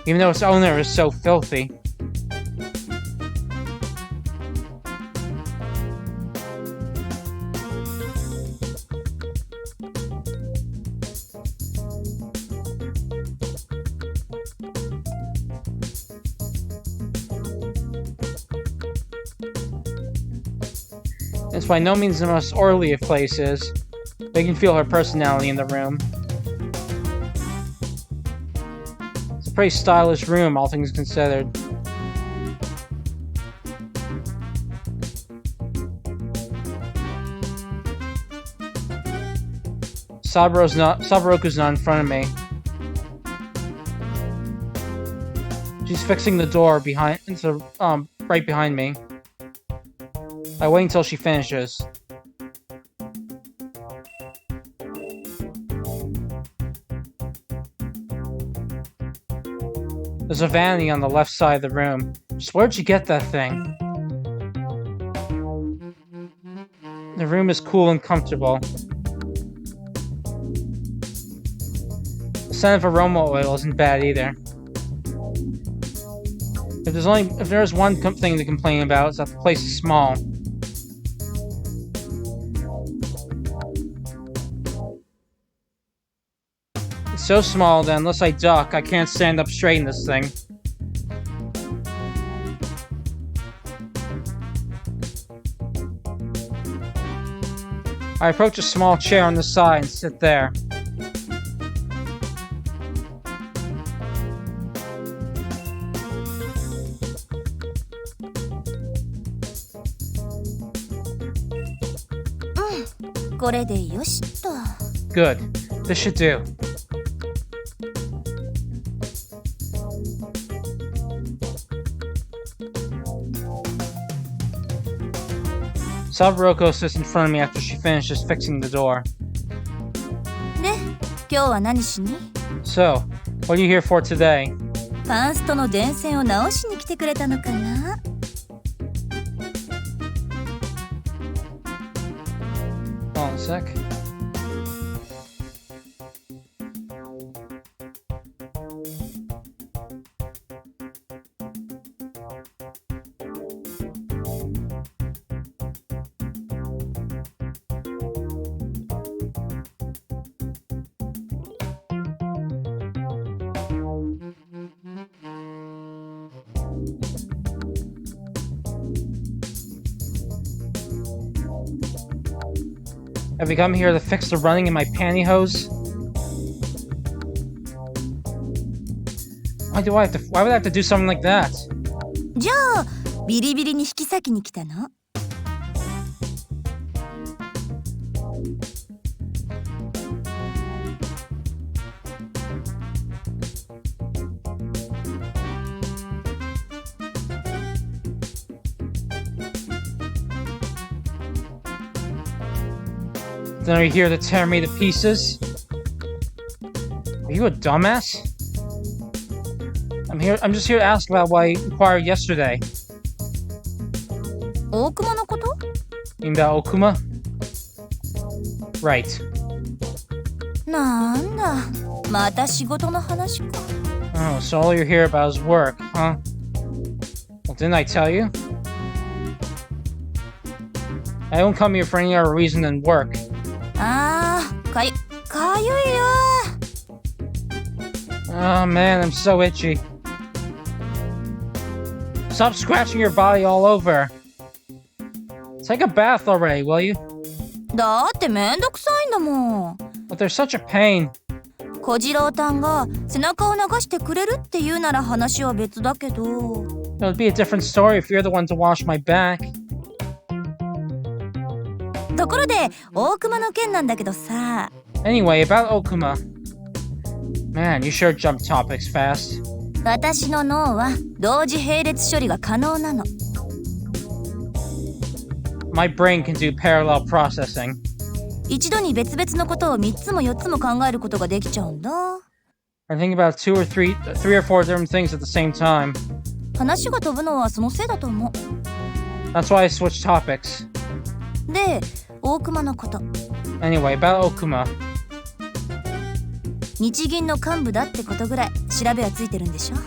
even though its owner is so filthy. It's by no means the most orderly of places, but you can feel her personality in the room. It's a pretty stylish room, all things considered. Sabaroku's not in front of me. She's fixing the door right behind me. I wait until she finishes. There's a vanity on the left side of the room. Just where'd you get that thing? The room is cool and comfortable. The scent of aroma oil isn't bad either. If there's one thing to complain about, it's that the place is small. It's so small that unless I duck, I can't stand up straight in this thing. I approach a small chair on the side and sit there. Good. This should do. Sabaroko sits in front of me after she finishes fixing the door. So, what are you here for today? ファーストの電線を直しに来てくれたのかな? Hold on a sec. Have you come here to fix the running in my pantyhose? Why would I have to do something like that? じゃあビリビリに引き裂きに来たの？Then are you here to tear me to pieces? Are you a dumbass? I'm just here to ask about what I inquired yesterday. 大熊のこと？ You mean about Okuma? Right. なんだ、また仕事の話か。 Oh, so all you're here about is work, huh? Well, didn't I tell you? I don't come here for any other reason than work. あー、かゆいよ。 Oh man, I'm so itchy. Stop scratching your body all over. Take a bath already, will you? だってめんどくさいんだもん。 But there's such a pain. 小次郎たんが背中を流してくれるって言うなら話は別だけど。 It would be a different story if you're the one to wash my back. ところで大熊の件なんだけどさ。 Anyway, about Okuma. Man, you sure jump topics fast. 私の脳は同時並列処理が可能なの。 My brain can do parallel processing. 一度に別々のことを3つも4つも考えることができちゃうんだ。 I think about three or four different things at the same time. 話が飛ぶのはそのせいだと思う。 That's why I switched topics. で、大熊のこと。 Anyway, about Okuma. 日銀の幹部だってことぐらい調べはついてるんでしょ？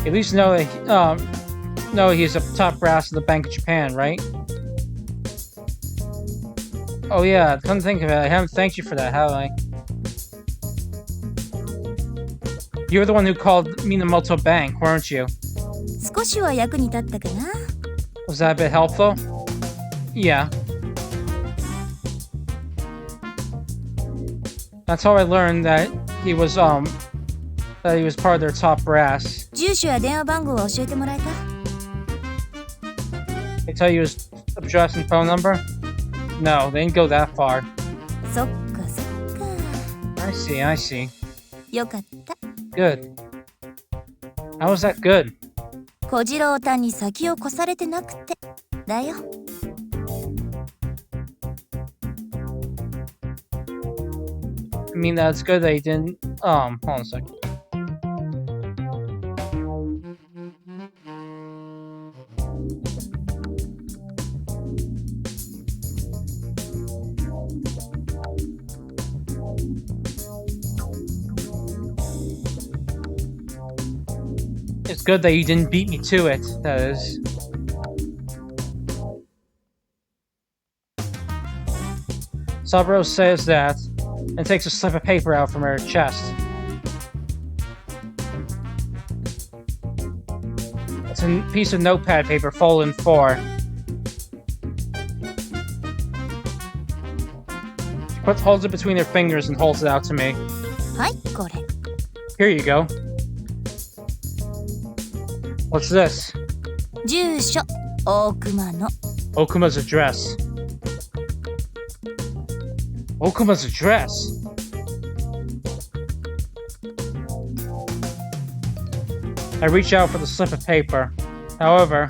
At least know he's a top brass of the Bank of Japan, right? Oh yeah, come to think of it, I haven't thanked you for that, have I? You were the one who called Minamoto Bank, weren't you? 少しは役に立ったかな？ Was that a bit helpful? Yeah. That's how I learned that he was part of their top brass. 住所や電話番号は教えてもらえた？ They tell you his address and phone number? No, they didn't go that far. そっかそっか。 I see. よかった。 Good. How was that good? 小次郎たんに先を越されてなくてだよ。 I mean, that's good that he didn't, hold on a second. It's good that you didn't beat me to it, that is. Saburo says that and takes a slip of paper out from her chest. It's a piece of notepad paper folded in four. She holds it between her fingers and holds it out to me. はい、これ。 Here you go. What's this? 住所、大熊の。 Okuma's address. Okuma's address? I reach out for the slip of paper. However...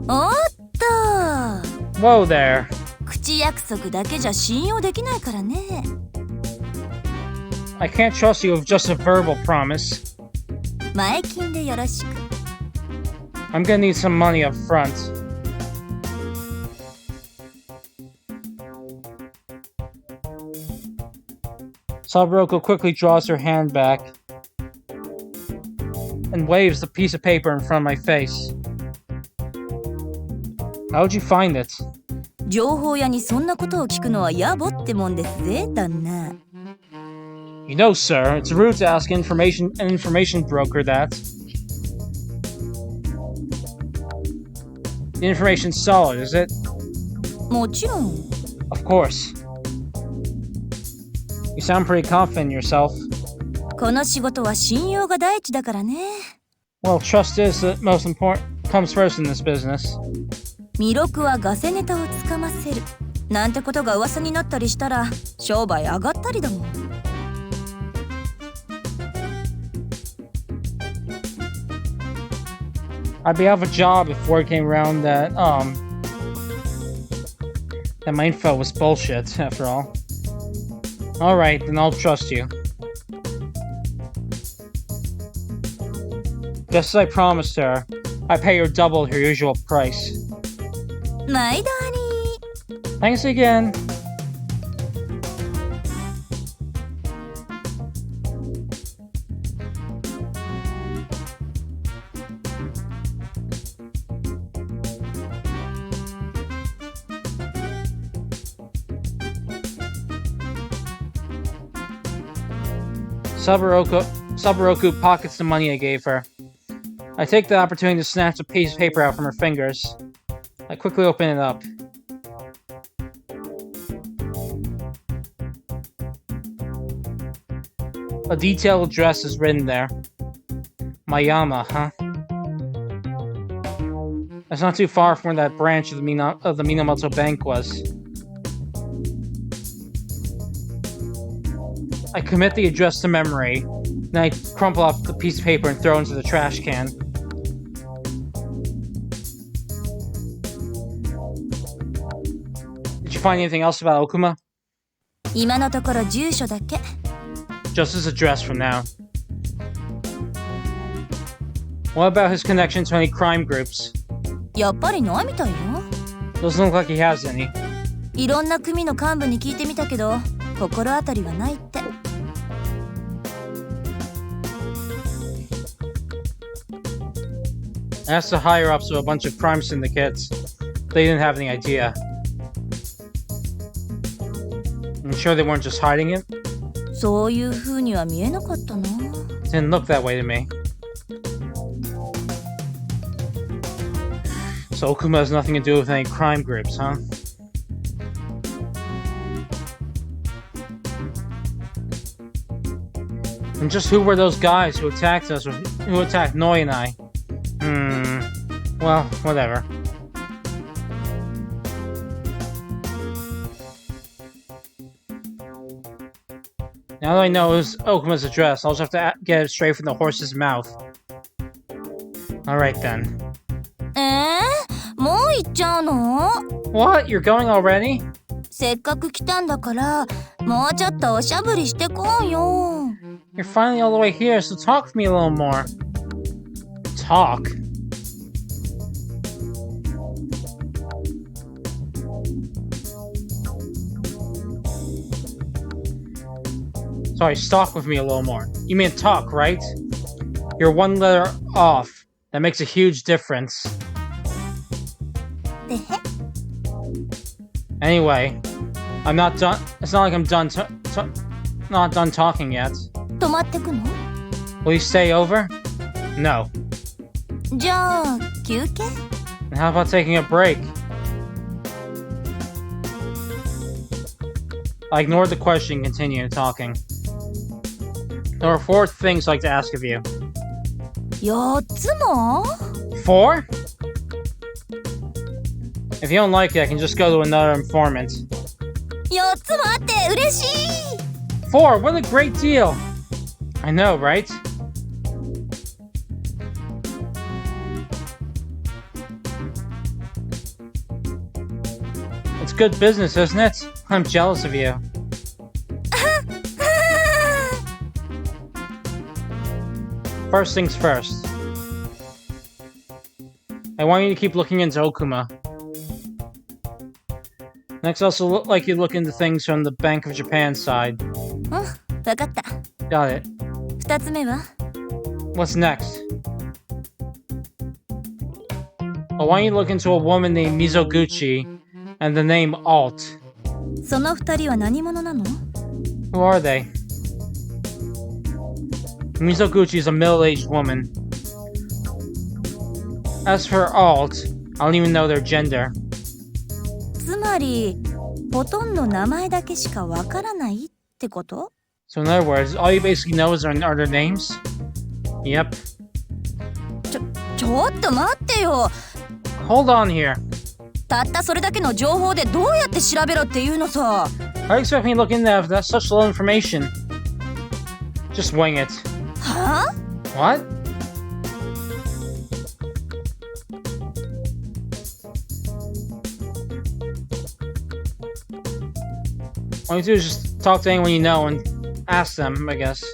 おっと Whoa there. 口約束だけじゃ信用できないからね。 I can't trust you with just a verbal promise. 前金でよろしく。 I'm gonna need some money up front. Saburoko quickly draws her hand back and waves the piece of paper in front of my face. How'd you find it? 情報屋にそんなことを聞くのは野暮ってもんですぜ、旦那。 You know, sir, it's rude to ask an information broker that. The information's solid, is it? もちろん。 Of course. sound pretty confident in yourself. この仕事は信用が第一だからね。 Well, trust is the most important, comes first in this business. 弥勒はガセネタをつかませるなんてことが噂になったりしたら商売上がったりだもん。I'd be out of a job if word came around that my info was bullshit, after all. Alright, then I'll trust you. Just as I promised her, I pay her double her usual price. 毎度あり。 Thanks again. Saburoku pockets the money I gave her. I take the opportunity to snatch a piece of paper out from her fingers. I quickly open it up. A detailed address is written there. Mayama, huh? That's not too far from where that branch of the Minamoto Bank was. I commit the address to memory, then I crumple up the piece of paper and throw it into the trash can. Did you find anything else about Okuma? 今のところ住所だけ。 Just his address from now. What about his connection to any crime groups? やっぱりないみたいよ。 Doesn't look like he has any. いろんな組の幹部に聞いてみたけど心当たりはないって。 I asked the higher-ups of a bunch of crime syndicates. They didn't have any idea. I'm sure they weren't just hiding it? そういう風には見えなかったな。 It didn't look that way to me. So Okuma has nothing to do with any crime groups, huh? And just who were those guys who attacked us, or who attacked Noi and I? Well, whatever. Now that I know Okuma's address, I'll just have to get it straight from the horse's mouth. Alright then. もう行っちゃうの？ What? You're going already? せっかく来たんだからもうちょっとおしゃぶりしてこうよ。 You're finally all the way here, so talk to me a little more. Talk? Sorry, talk with me a little more. You mean talk, right? You're one letter off. That makes a huge difference. Anyway, I'm not done. It's not like I'm done. Not done talking yet. 泊まってくの？ Will you stay over? No. じゃあ休憩？ And how about taking a break? I ignored the question and continued talking. There are 4 things I'd like to ask of you. 4つも？ 4? If you don't like it, I can just go to another informant. 4つもあって嬉しい。 4? What a great deal! I know, right? It's good business, isn't it? I'm jealous of you. First things first. I want you to keep looking into Okuma. Next, also look like you look into things from the Bank of Japan side. わかった。 Got it. 2つ目は？ What's next? I want you to look into a woman named Mizoguchi and the name Alt. その2人は何者なの？ Who are they? Mizoguchi is a middle-aged woman. As for Alt, I don't even know their gender. つまりほとんど名前だけしかわからないってこと？ So in other words, all you basically know is are their names? Yep. ちょっと待ってよ。 Hold on here. たったそれだけの情報でどうやって調べろっていうのさ。 How do you expect me to look into that if that's such little information? Just wing it. はあ？ What? All you do is just talk to anyone you know and ask them, I guess.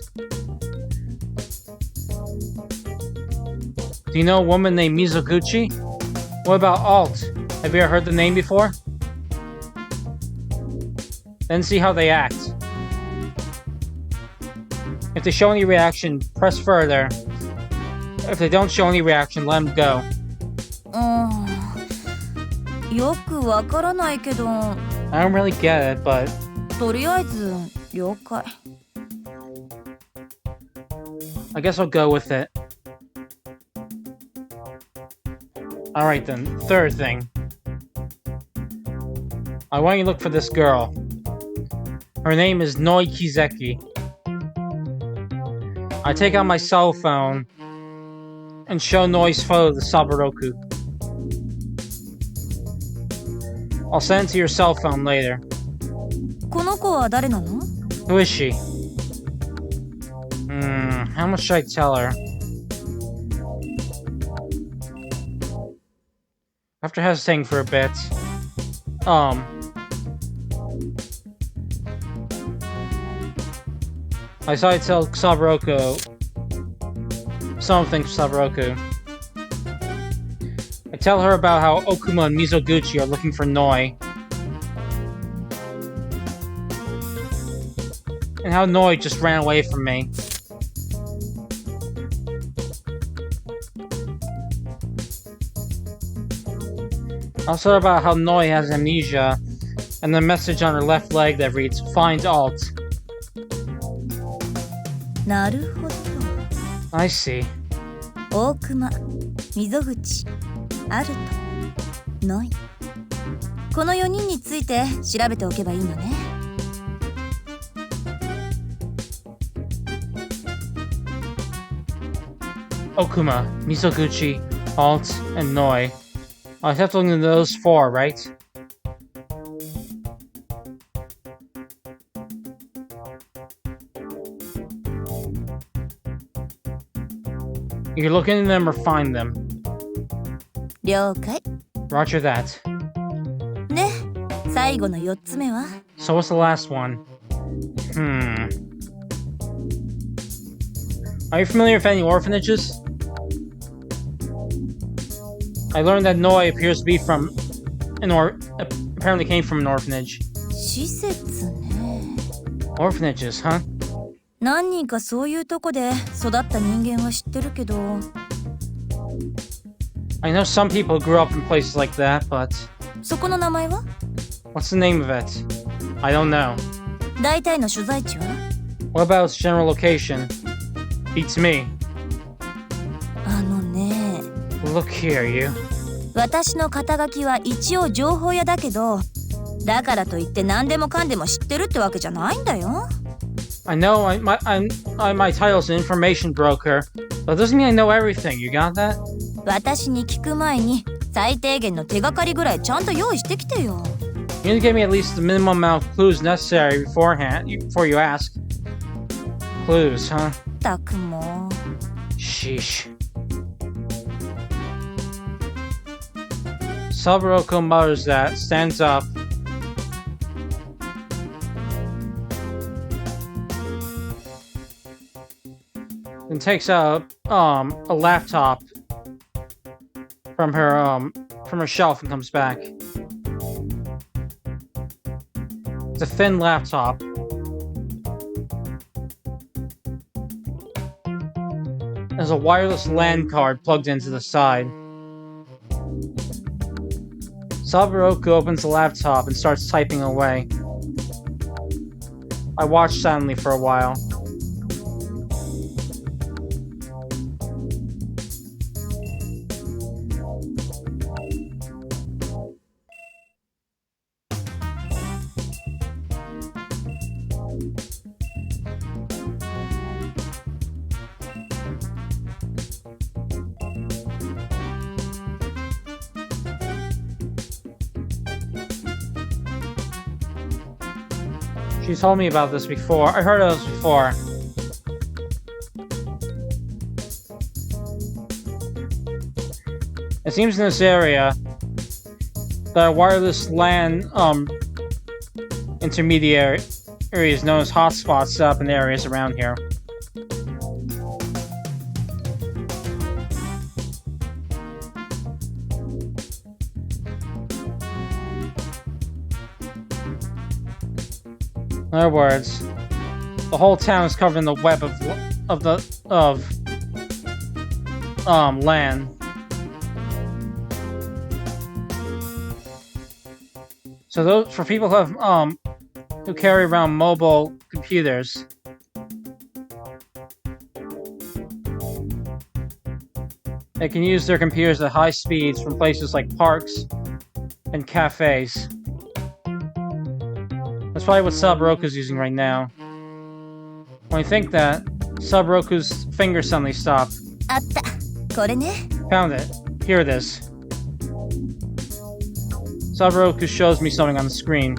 Do you know a woman named Mizoguchi? What about Alt? Have you ever heard the name before? Then see how they act. If they show any reaction, press further. If they don't show any reaction, let them go. よくわからないけど、 I don't really get it, but とりあえず了解。 I guess I'll go with it. Alright then, third thing. I want you to look for this girl. Her name is Noi Kizeki. I take out my cell phone and show Noi's photo to Saburoku. I'll send it to your cell phone later. この子は誰なの？ Who is she? How much should I tell her? After hesitating for a bit, I decided to tell Saburoku something. Saburoku. I tell her about how Okuma and Mizoguchi are looking for Noi. And how Noi just ran away from me. Also about how Noi has amnesia, and the message on her left leg that reads, Find Alt. なるほど。 I see. 大熊、溝口、アルト、ノイ。この4人について調べておけばいいのね。 Okuma, Mizoguchi, Alt, and Noi. I have to look into those 4, right? You can look into them or find them. 了解。 Roger that. ね、最後の4つ目は？ So what's the last one? Are you familiar with any orphanages? I learned that Noi appears to be from apparently came from an orphanage. 施設ね。 Orphanages, huh? 何人かそういうとこで育った人間は知ってるけど。 I know some people grew up in places like that, but そこの名前は？ what's the name of it? I don't know. 大体の所在地は？ What about its general location? Beats me. あのね。 Look here, you. 私の肩書きは一応情報屋だけど、だからといって何でもかんでも知ってるってわけじゃないんだよ。 I know my title's an information broker, but it doesn't mean I know everything. You got that? 私に聞く前に最低限の手がかりぐらいちゃんと用意してきてよ。 You need to give me at least the minimum amount of clues necessary before you ask. Clues, huh? たくも。 Sheesh. Saburoku mutters that, stands up. And takes out a laptop from her shelf and comes back. It's a thin laptop. There's a wireless LAN card plugged into the side. Saburoku opens the laptop and starts typing away. I watch silently for a while. She told me about this before. I heard of this before. It seems in this area there are wireless LAN intermediaries known as hotspots set up in areas around here. In other words, the whole town is covered in the web of LAN. So those for people who carry around mobile computers, they can use their computers at high speeds from places like parks and cafes. That's probably what Sub Roku's using right now. When you think that, Sub Roku's finger suddenly stopped. あった。これね。 Found it. Here it is. Sub Roku shows me something on the screen.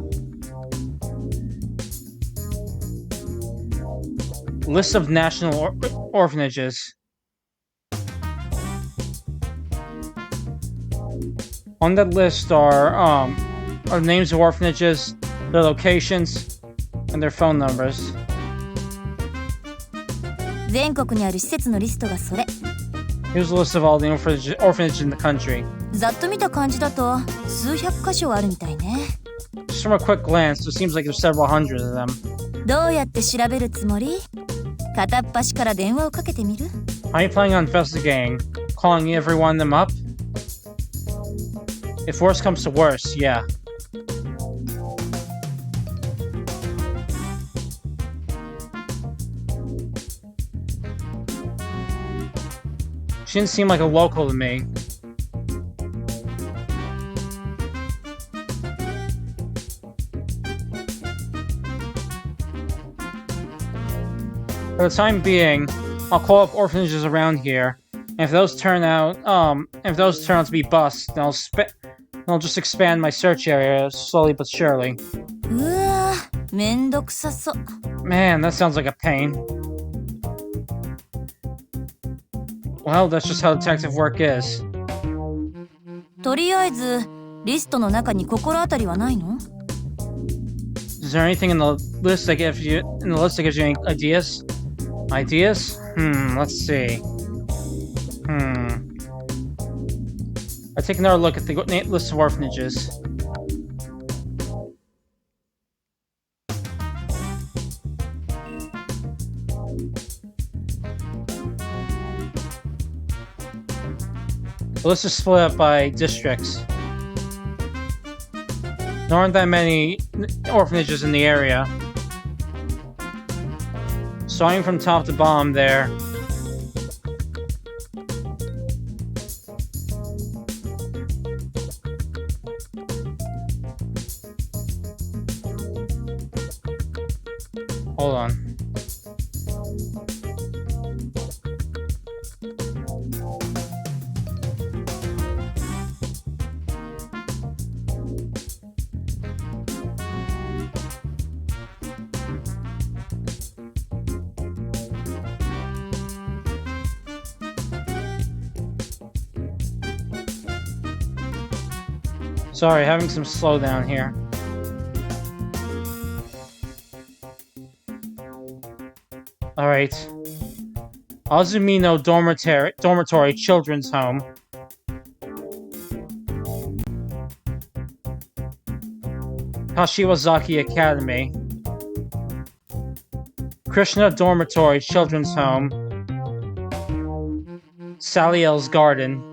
List of national orphanages. On that list are names of orphanages, their locations, and their phone numbers. 全国にある施設のリストがそれ。 Here's a list of all the orphanages in the country. ざっと見た感じだと数百箇所あるみたいね。 Just from a quick glance, it seems like there's several hundred of them. どうやって調べるつもり？片っ端から電話をかけてみる？ How are you planning on investigating? Calling every one of them up? If worse comes to worse, yeah. She didn't seem like a local to me. For the time being, I'll call up orphanages around here, and if those turn out to be busts, then I'll just expand my search area slowly but surely. うわー、めんどくさそう。 Man, that sounds like a pain. Well, that's just how detective work is. とりあえずリストの中に心当たりはないの？ Is there anything in the list that gives you any ideas? Ideas? Let's see. I take another look at the list of orphanages. The list is split up by districts. There aren't that many orphanages in the area. Starting from top to bottom there. Hold on. Sorry, having some slowdown here. Alright. Azumino Dormitory Children's Home. Kashiwazaki Academy. Krishna Dormitory Children's Home. Saliel's Garden.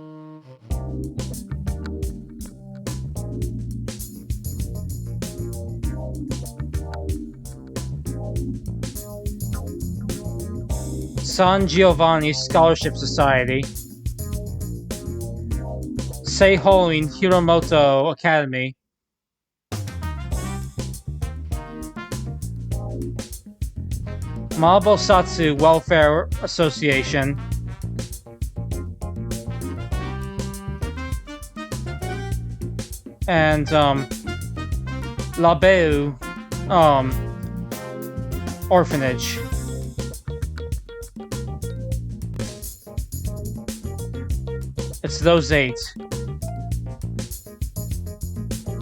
San Giovanni Scholarship Society, Seihoin Hiromoto Academy, Mabosatsu Welfare Association, and Labeu orphanage. It's those 8.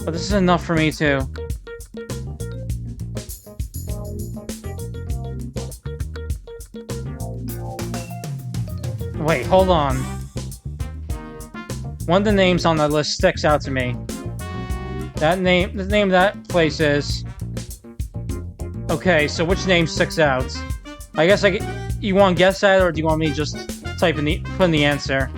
But this is enough for me too. Wait, hold on. One of the names on that list sticks out to me. The name of that place is... Okay, so which name sticks out? I guess you want to guess that, or do you want me to just put in the answer?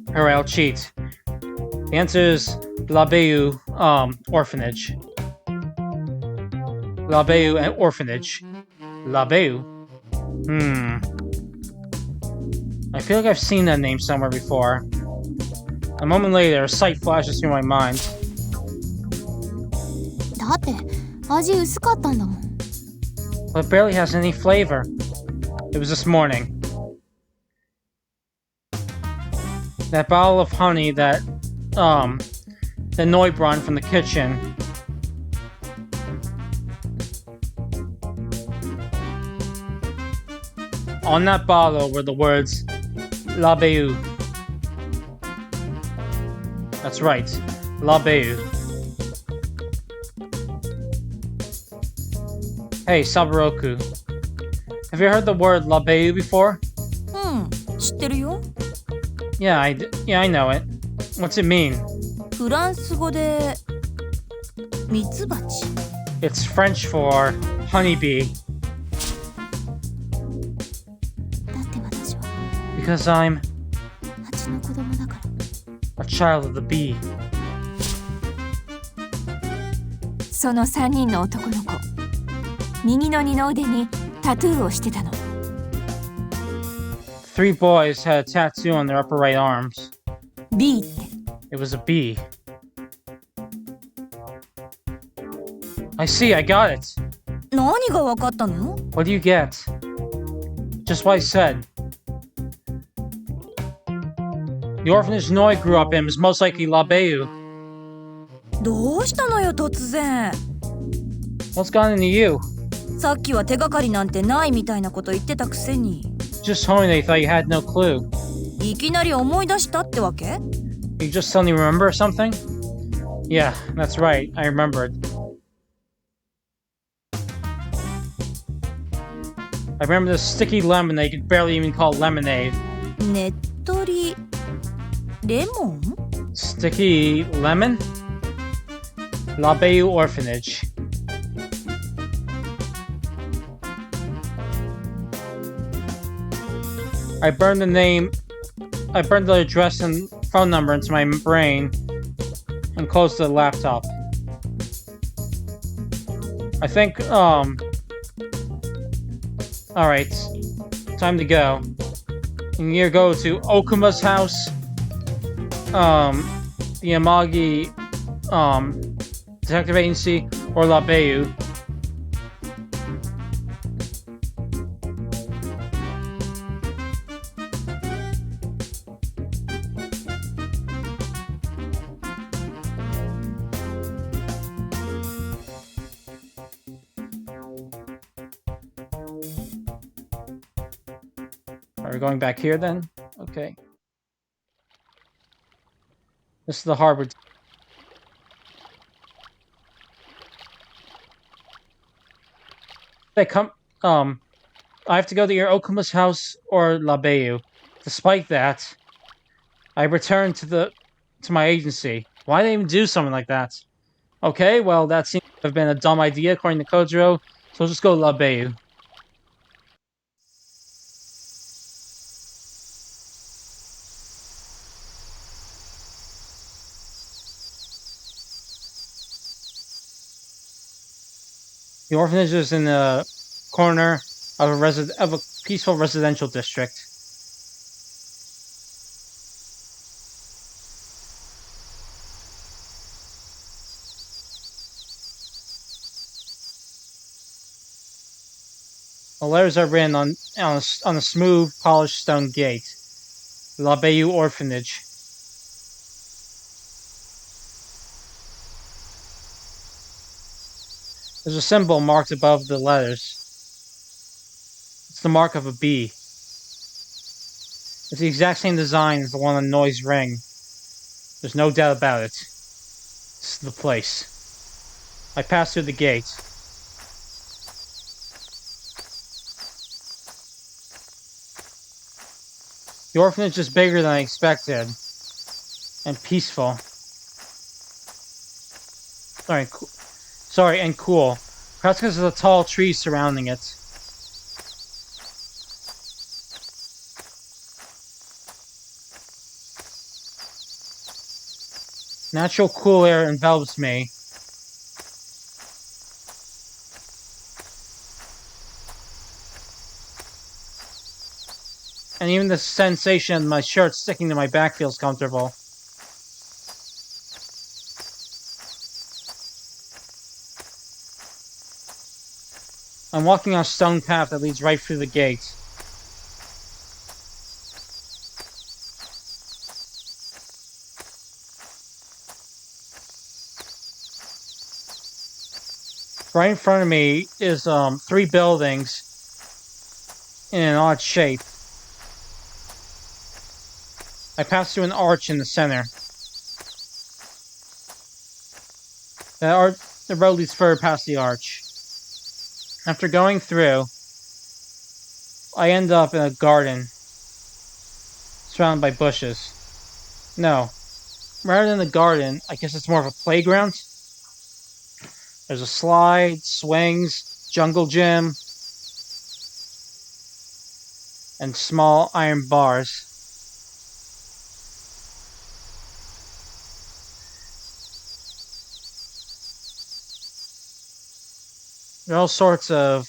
Alright, I'll cheat. The answer is La Bayou, orphanage. La Bayou and orphanage. La Bayou? I feel like I've seen that name somewhere before. A moment later, a sight flashes through my mind. だって味薄かったんだもん。 But it barely has any flavor. It was this morning. That bottle of honey that Noi brought from the kitchen. On that bottle were the words La Bayou. That's right, La Bayou. Hey, Saburoku. Have you heard the word La Bayou before? 知ってるよ。 Yeah, I know it. What's it mean? フランス語でミツバチ。 It's French for honeybee. だって私は Because I'm 蜂の子供だから。 a child of the bee. その3人の男の子、右の二の腕にタトゥーをしてたの。 3 boys had a tattoo on their upper right arms. B って。 It was a bee. I see, I got it. 何が分かったの？ What do you get? Just what I said. The orphanage Noi grew up in was most likely La Bayou. どうしたのよ突然。 What's gone into you? さっきは手がかりなんてないみたいなこと言ってたくせに。 Just told me they thought you had no clue. いきなり思い出したってわけ？ You just suddenly remember something? Yeah, that's right. I remembered. I remember this sticky lemon that you could barely even call lemonade. ねっとりレモン？ Sticky lemon? La Bayou Orphanage. I burned the address and phone number into my brain and closed the laptop. I think, alright. Time to go. You need to go to Okuma's house, the Amagi, Detective Agency, or La Bayou. Are we going back here then? Okay. This is the harbor. They come. I have to go to either Okuma's house or La Bayou. Despite that, I returned to my agency. Why did they even do something like that? Okay, well that seems to have been a dumb idea according to Kojiro, so we'll just go to La Bayou. The orphanage is in the corner of a peaceful residential district. The letters are written on a smooth, polished stone gate. La Bayou Orphanage. There's a symbol marked above the letters. It's the mark of a bee. It's the exact same design as the one on Noy's ring. There's no doubt about it. This is the place. I pass through the gate. The orphanage is bigger than I expected. And peaceful. Sorry, and cool. Perhaps because of the tall trees surrounding it. Natural cool air envelops me. And even the sensation of my shirt sticking to my back feels comfortable. I'm walking on a stone path that leads right through the gate. Right in front of me is 3 buildings in an odd shape. I pass through an arch in the center. The road leads further past the arch. After going through, I end up in a garden surrounded by bushes. No, rather than a garden, I guess it's more of a playground. There's a slide, swings, jungle gym, and small iron bars. There are all sorts of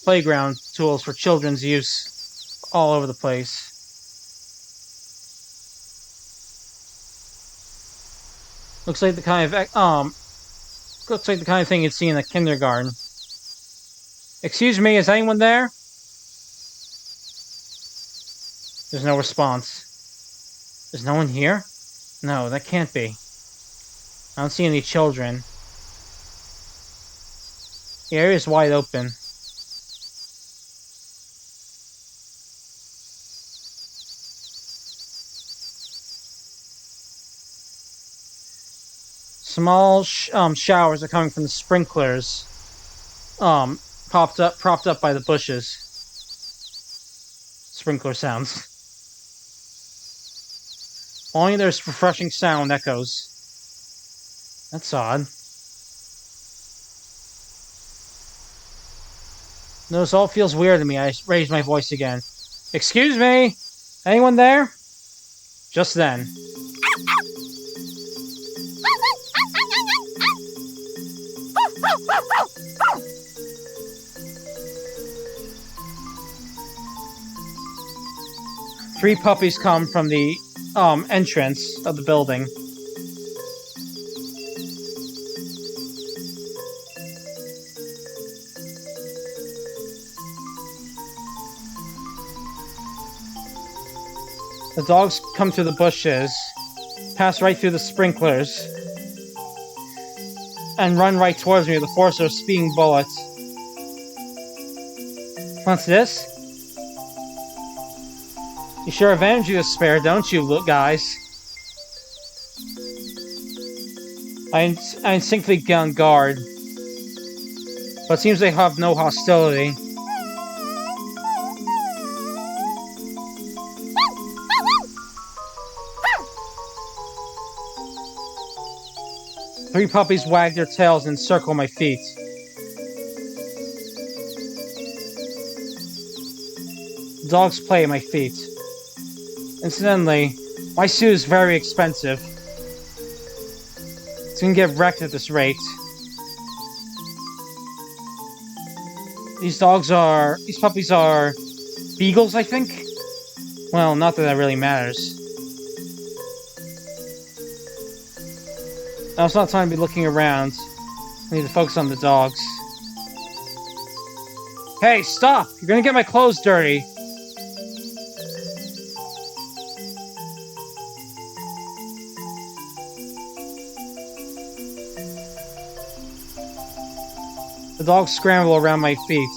playground tools for children's use all over the place. Looks like the kind of thing you'd see in a kindergarten. Excuse me, is anyone there? There's no response. There's no one here? No, that can't be. I don't see any children. The area is wide open. Small showers are coming from the sprinklers, propped up by the bushes. Sprinkler sounds. Only there's refreshing sound echoes. That's odd. No, this all feels weird to me. I raise my voice again. Excuse me? Anyone there? Just then. Three puppies come from the entrance of the building. The dogs come through the bushes, pass right through the sprinklers, and run right towards me with the force of speeding bullets. What's this? You sure have energy to spare, don't you, guys? I instinctively get on guard, but it seems they have no hostility. Three puppies wag their tails and circle my feet. Dogs play at my feet. Incidentally, my suit is very expensive. It's gonna get wrecked at this rate. These puppies are beagles, I think? Well, not that that really matters. Now it's not time to be looking around. I need to focus on the dogs. Hey, stop! You're gonna get my clothes dirty. The dogs scramble around my feet.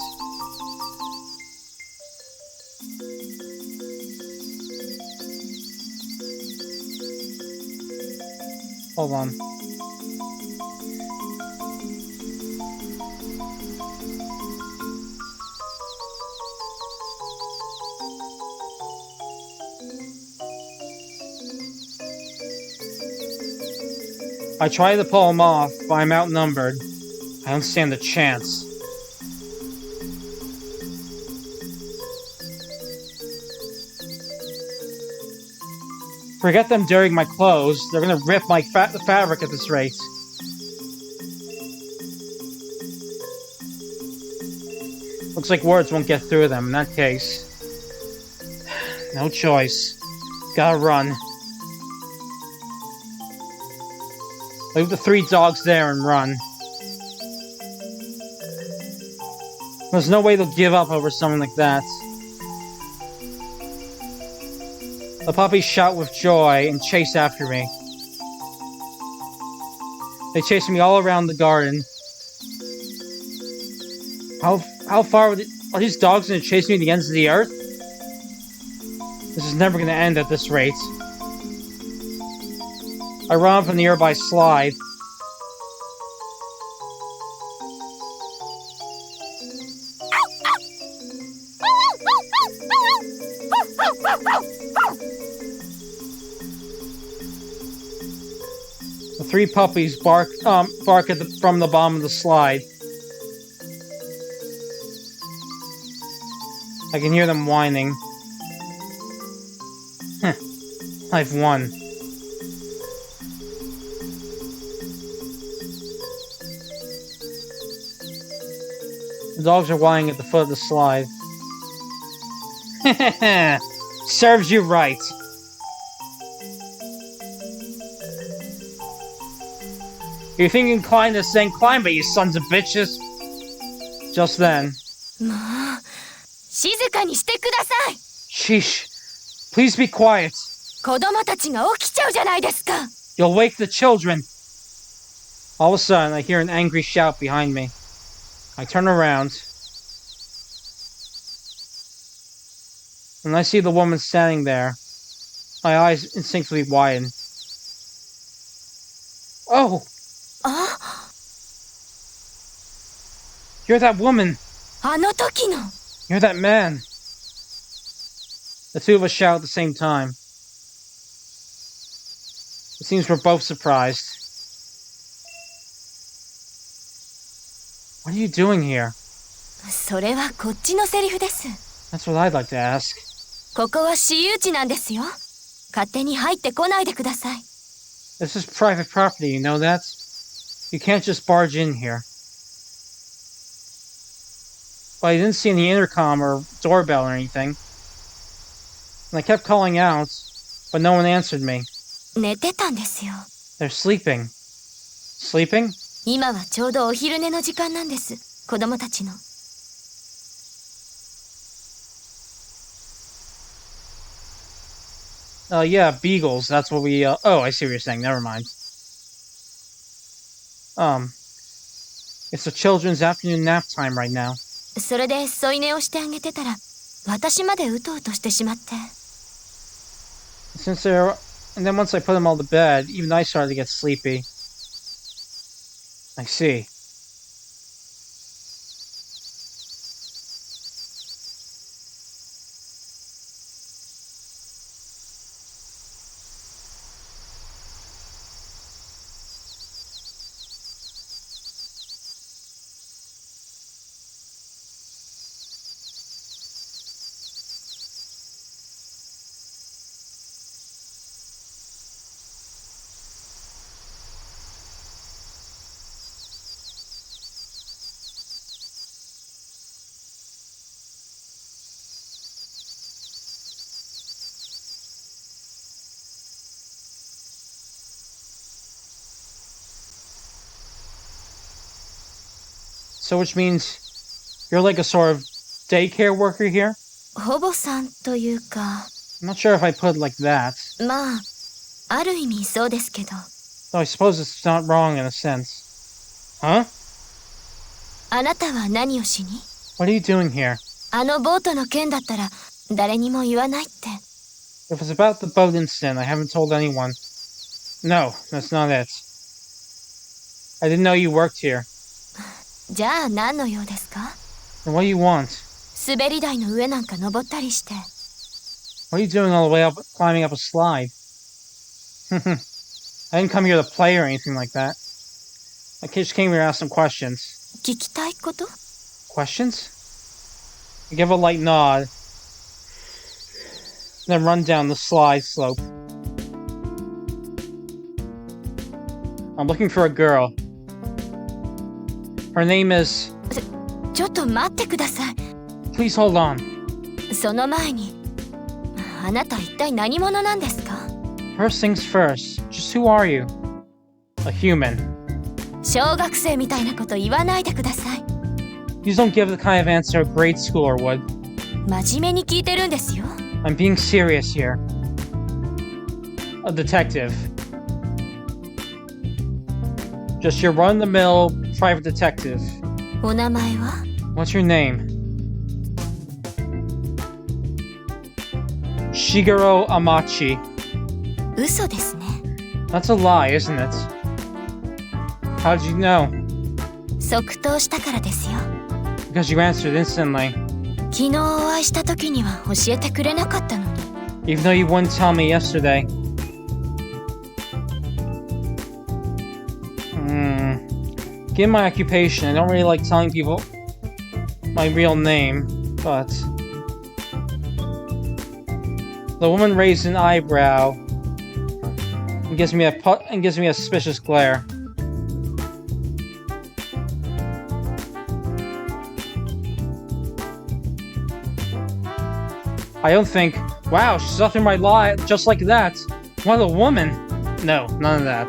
Hold on. I try to pull him off, but I'm outnumbered. I don't stand a chance. Forget them dirtying my clothes. They're gonna rip my the fabric at this rate. Looks like words won't get through them in that case. No choice. Gotta run. Leave the 3 dogs there and run. There's no way they'll give up over something like that. The puppies shout with joy and chase after me. They chase me all around the garden. How far are these dogs going to chase me to the ends of the earth? This is never going to end at this rate. I run from the nearby slide. The 3 puppies bark from the bottom of the slide. I can hear them whining. I've won. The dogs are whining at the foot of the slide. Serves you right. You think you can climb this thing? Climb it, you sons of bitches! Just then. もう静かにしてください。 Sheesh. Please be quiet. 子供たちが起きちゃうじゃないですか。 You'll wake the children. All of a sudden, I hear an angry shout behind me. I turn around. And I see the woman standing there. My eyes instinctively widen. Oh! あ、 You're that woman! あの時の。 You're that man! The 2 of us shout at the same time. It seems we're both surprised. What are you doing here? それはこっちのセリフです。 That's what I'd like to ask. ここは私有地なんですよ。勝手に入ってこないでください。 This is private property, you know that? You can't just barge in here. But I didn't see any intercom or doorbell or anything. And I kept calling out, but no one answered me. 寝てたんですよ。 They're sleeping. Sleeping? 今はちょうどお昼寝の時間なんです。子供たちの。 Yeah, beagles. That's what we, oh, I see what you're saying. Never mind. It's the children's afternoon nap time right now. それで添い寝をしてあげてたら、私までうとうとしてしまって。 And then once I put them all to bed, even I started to get sleepy. I see. So which means you're like a sort of daycare worker here? 保母さんというか、 I'm not sure if I put it like that. まあ、ある意味そうですけど。 Though I suppose it's not wrong in a sense. Huh? あなたは何をしに？ What are you doing here? あのボートの件だったら誰にも言わないって。 If it's about the boat incident, I haven't told anyone. No, that's not it. I didn't know you worked here. じゃあ何の用ですか？ And what do you want? 滑り台の上なんか登ったりして。 What are you doing all the way up, climbing up a slide? I didn't come here to play or anything like that. I just came here to ask some questions. 聞きたいこと？ Questions? I give a light nod, then run down the slide slope. I'm looking for a girl. Her name is... ちょっと待ってください。 Please hold on. その前に、あなた一体何者なんですか？ First things first, just who are you? A human. 小学生みたいなこと言わないでください。 You don't give the kind of answer a grade schooler would. 真面目に聞いてるんですよ。 I'm being serious here. A detective. Just your run-of-the-mill private detective. お名前は？ What's your name? Shigeru Amachi. 嘘ですね。 That's a lie, isn't it? How'd you know? 即答したからですよ。 Because you answered instantly. 昨日お会いした時には教えてくれなかったのに。 Even though you wouldn't tell me yesterday. Given my occupation, I don't really like telling people my real name, but... The woman raised an eyebrow and gives me a suspicious glare. I don't think, wow, she's up in my life just like that. What a woman. No, none of that.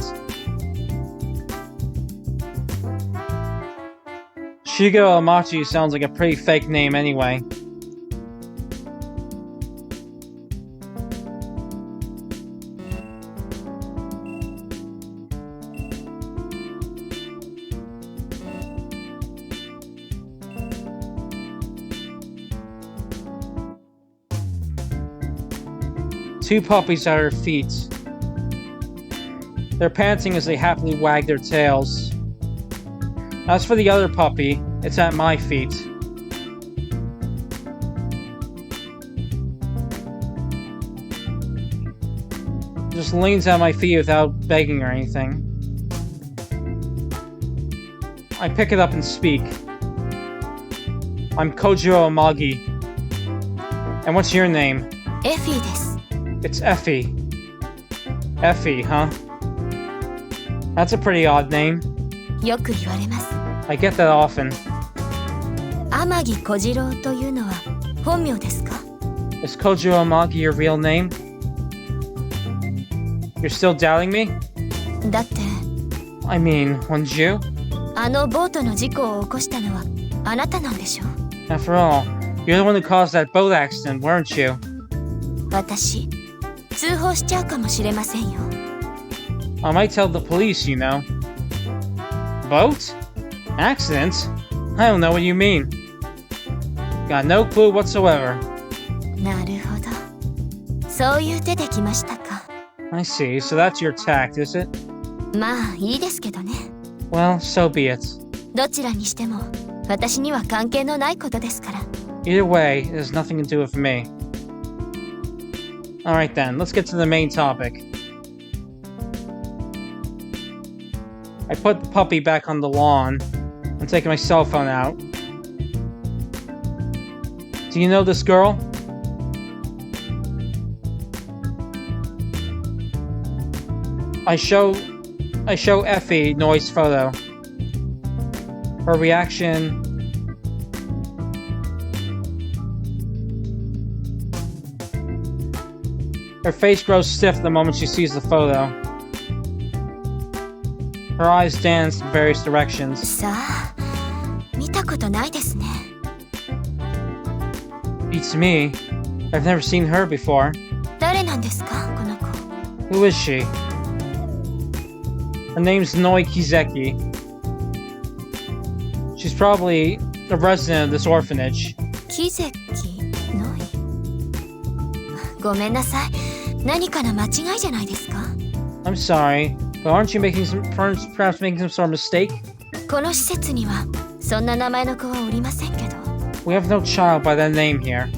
Shigeru Amachi sounds like a pretty fake name anyway. Two puppies at her feet. They're panting as they happily wag their tails. As for the other puppy, it's at my feet. Just leans at my feet without begging or anything. I pick it up and speak. I'm Kojiro Amagi. And what's your name? エフィーです。 It's Effie. Effie, huh? That's a pretty odd name. よく言われます。 I get that often. 天城小次郎というのは本名ですか？ Is Kojiro Amagi your real name? You're still doubting me? だって I mean, wouldn't you? あのボートの事故を起こしたのはあなたなんでしょ？ After all, you're the one who caused that boat accident, weren't you? 私通報しちゃうかもしれませんよ。 I might tell the police, you know. Boat? Accident? I don't know what you mean. Got no clue whatsoever. なるほど。そういう手で来ましたか。 I see, so that's your tact, is it? まあいいですけどね。 Well, so be it. どちらにしても私には関係のないことですから。 Either way, it has nothing to do with me. Alright then, let's get to the main topic. I put the puppy back on the lawn. I'm taking my cell phone out. Do you know this girl? I show Effie Noi's photo. Her reaction... Her face grows stiff the moment she sees the photo. Her eyes dance in various directions. さあ見たことないですね。Beats me. I've never seen her before. 誰なんですかこの子。 Who is she? Her name's Noi Kizeki. She's probably a resident of this orphanage. キゼキノイ。ごめんなさい。何かの間違いじゃないですか。 I'm sorry, but aren't you perhaps making some sort of mistake? この施設にはそんな名前の子はおりませんけど。 We have no child by that name here.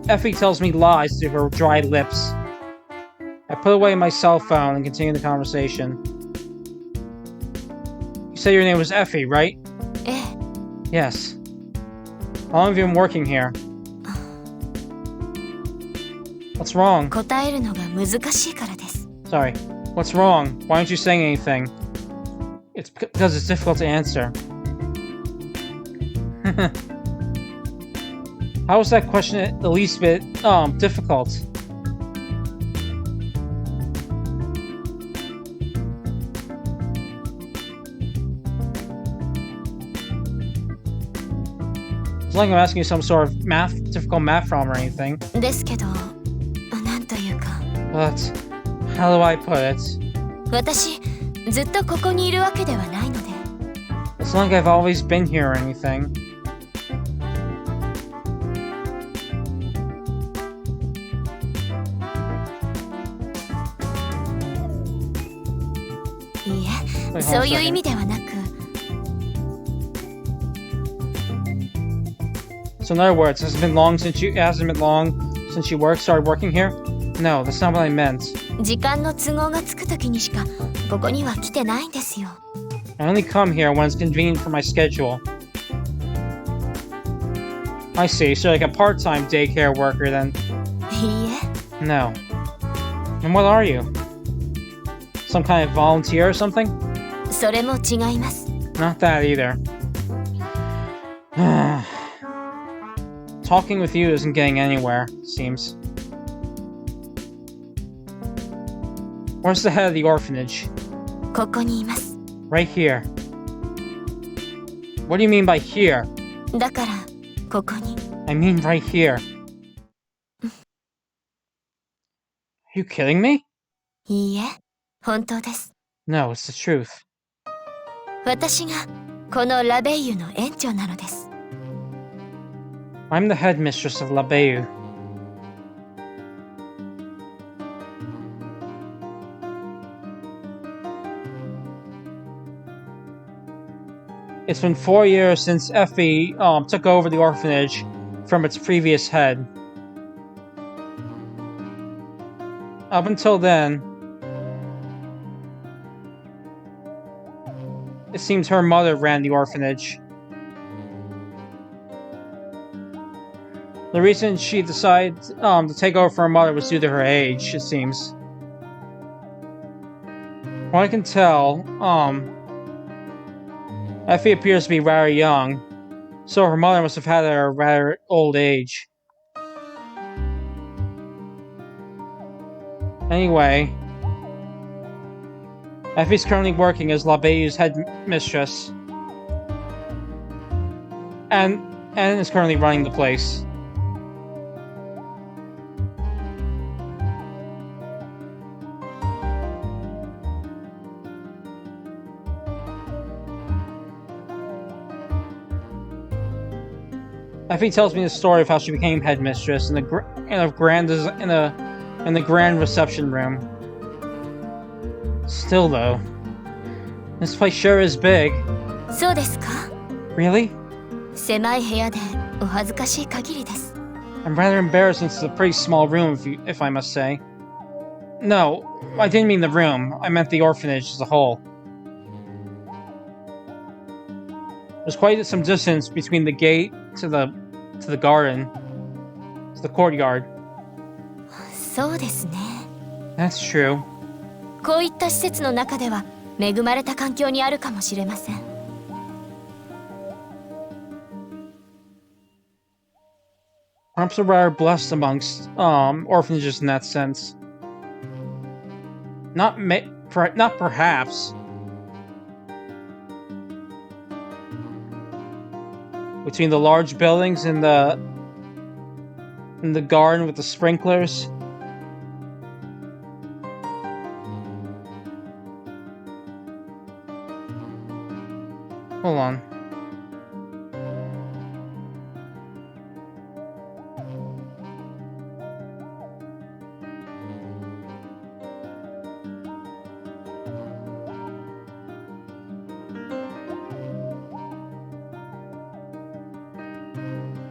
Effie tells me lies through her dry lips. I put away my cell phone and continue the conversation. You said your name was Effie, right? ええ。 Yes. How long have you been working here? What's wrong? 答えるのが難しいからです。 Sorry. What's wrong? Why aren't you saying anything? It's because it's difficult to answer. How was that question the least bit difficult? It's like I'm asking you some sort of difficult math problem or anything. ですけど、なんというか。 But how do I put it? 私、ずっとここにいるわけではないので。 It's not like I've always been here or anything. Wait, そう hold いう on a 意 second. 味ではなく。 So in other words, it hasn't been long since you started working here? No, that's not what I meant. 時間の都合がつくときにしかここには来てないんですよ。 I only come here when it's convenient for my schedule. I see, so like a part-time daycare worker then. いいえ。 No. And what are you? Some kind of volunteer or something? それも違います。 Not that either. Talking with you isn't getting anywhere, it seems. Where's the head of the orphanage? ここにいます。 Right here. What do you mean by here? だからここに。 I mean right here. Are you kidding me? いいえ、本当です。 No, it's the truth. 私がこのラベイユの園長なのです。 I'm the headmistress of La Bayou. It's been 4 years since Effie took over the orphanage from its previous head. Up until then, it seems her mother ran the orphanage. The reason she decided to take over for her mother was due to her age, it seems. From what I can tell, Effie appears to be rather young, so her mother must have had her at a rather old age. Anyway, Effie's currently working as La Bayou's headmistress, and is currently running the place. Effie tells me the story of how she became headmistress in the grand reception room. Still though, this place sure is big. そうですか。 Really? 狭い部屋でお恥ずかしい限りです。 I'm rather embarrassed since it's a pretty small room, if I must say. No, I didn't mean the room. I meant the orphanage as a whole. There's quite some distance between the gate to the garden, to the courtyard. そうですね。 That's true. こういった施設の中では恵まれた環境にあるかもしれません。 Perhaps we're rather blessed amongst orphanages in that sense. Not perhaps. Between the large buildings and the garden with the sprinklers. Hold on.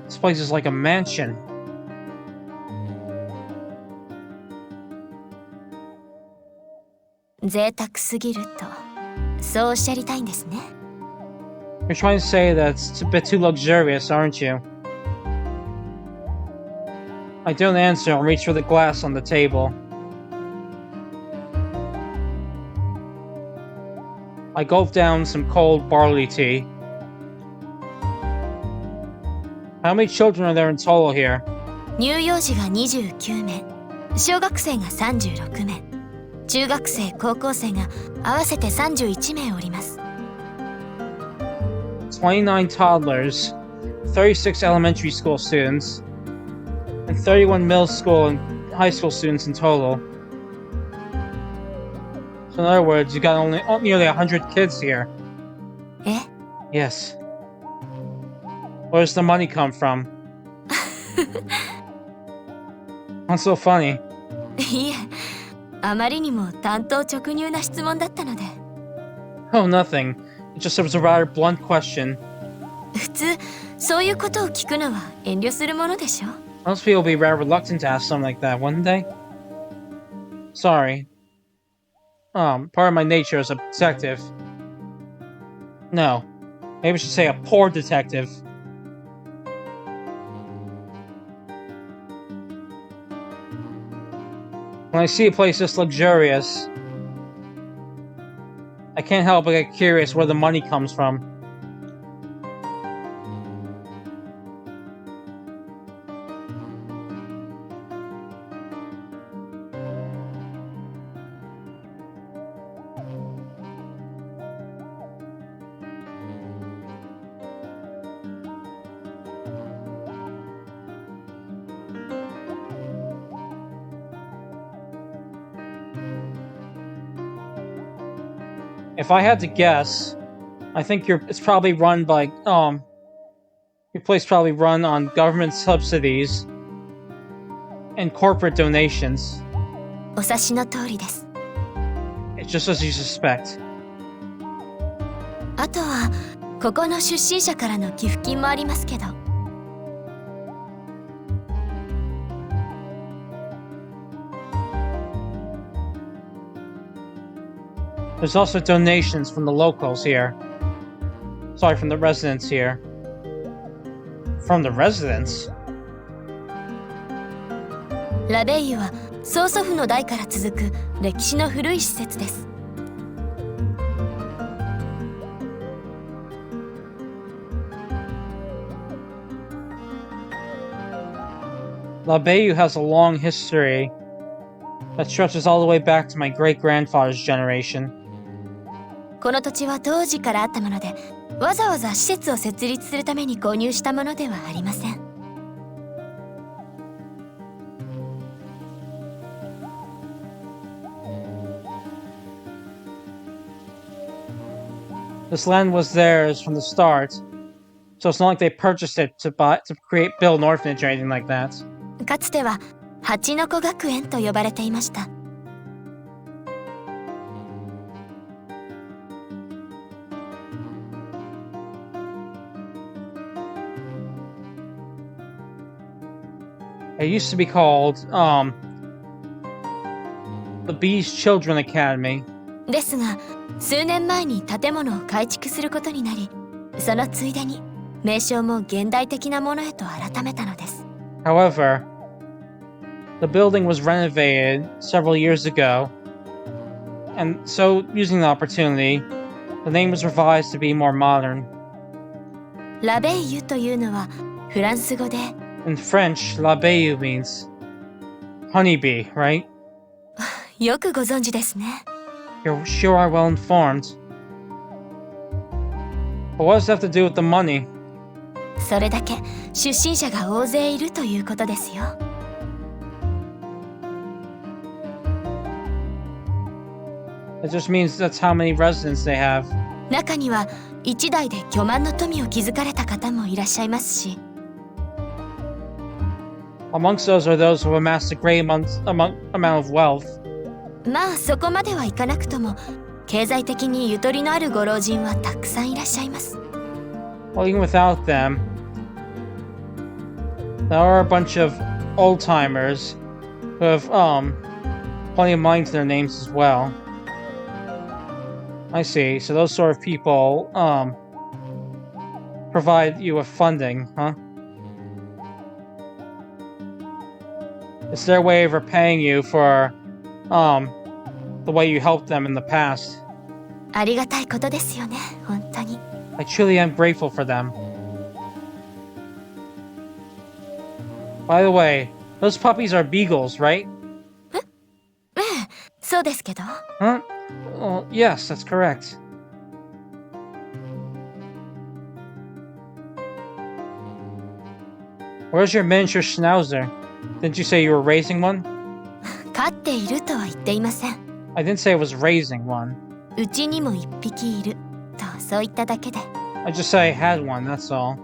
This place is like a mansion.贅沢すぎると、そうおっしゃりたいんですね。You're trying to say that it's a bit too luxurious, aren't you? I don't answer and reach for the glass on the table. I gulp down some cold barley tea. How many children are there in total here? 乳幼児が29名、小学生が36名、中学生、高校生が合わせて31名おります。29 toddlers, 36 elementary school students, and 31 middle school and high school students in total. So in other words, you got nearly 100 kids here. え Yes. Where does the money come from? What's so funny? いえ、あまりにも単刀直入な質問だったので。Oh, nothing. It just was a rather blunt question. 普通、そういうことを聞くのは遠慮するものでしょ。Most people would be rather reluctant to ask something like that, wouldn't they? Sorry. Part of my nature is a detective. No. Maybe I should say a poor detective. When I see a place this luxurious, I can't help but get curious where the money comes from. If I had to guess, I think it's probably run by your place probably run on government subsidies and corporate donations. お察しの通りです。 It's just as you suspect. あとはここの出身者からの寄付金もありますけど。There's also donations from the locals here. Sorry, from the residents here. From the residents? ラベイユは曽祖父の代から続く歴史の古い施設です。La Bayou has a long history that stretches all the way back to my great-grandfather's generation. この土地は当時からあったもので、わざわざ施設を設立するために購入したものではありません。This land was theirs from the start, so it's not like they purchased it to build an orphanage or anything like that. かつては蜂の子学園と呼ばれていました。It used to be called, the Bee's Children Academy. ですが、数年前に建物を改築することになり、そのついでに名称も現代的なものへと改めたのです。However, the building was renovated several years ago, and so using the opportunity, the name was revised to be more modern. ラベイユというのはフランス語で In French, la Bayou means honeybee, right? よくご存知ですね。You're sure are well informed. But what does that have to do with the money? それだけ出身者が大勢いるということですよ。It just means that's how many residents they have. 中には一代で巨万の富を築かれた方もいらっしゃいますし、 Amongst those are those who amassed a great amount of wealth. まあそこまではいかなくとも経済的にゆとりのあるご老人はたくさんいらっしゃいます。 Well, even without them, there are a bunch of old timers who have plenty of money to their names as well. I see. So those sort of people provide you with funding, huh? It's their way of repaying you for the way you helped them in the past. ありがたいことですよね、本当に。 I truly am grateful for them. By the way, those puppies are beagles, right? ええ、そうですけど。 Huh? Well, yes, that's correct. Where's your miniature schnauzer? Didn't you say you were raising one? 飼っているとは言っていません。 I didn't say I was raising one. うちにも一匹いるとそう言っただけで。 I just said I had one, that's all.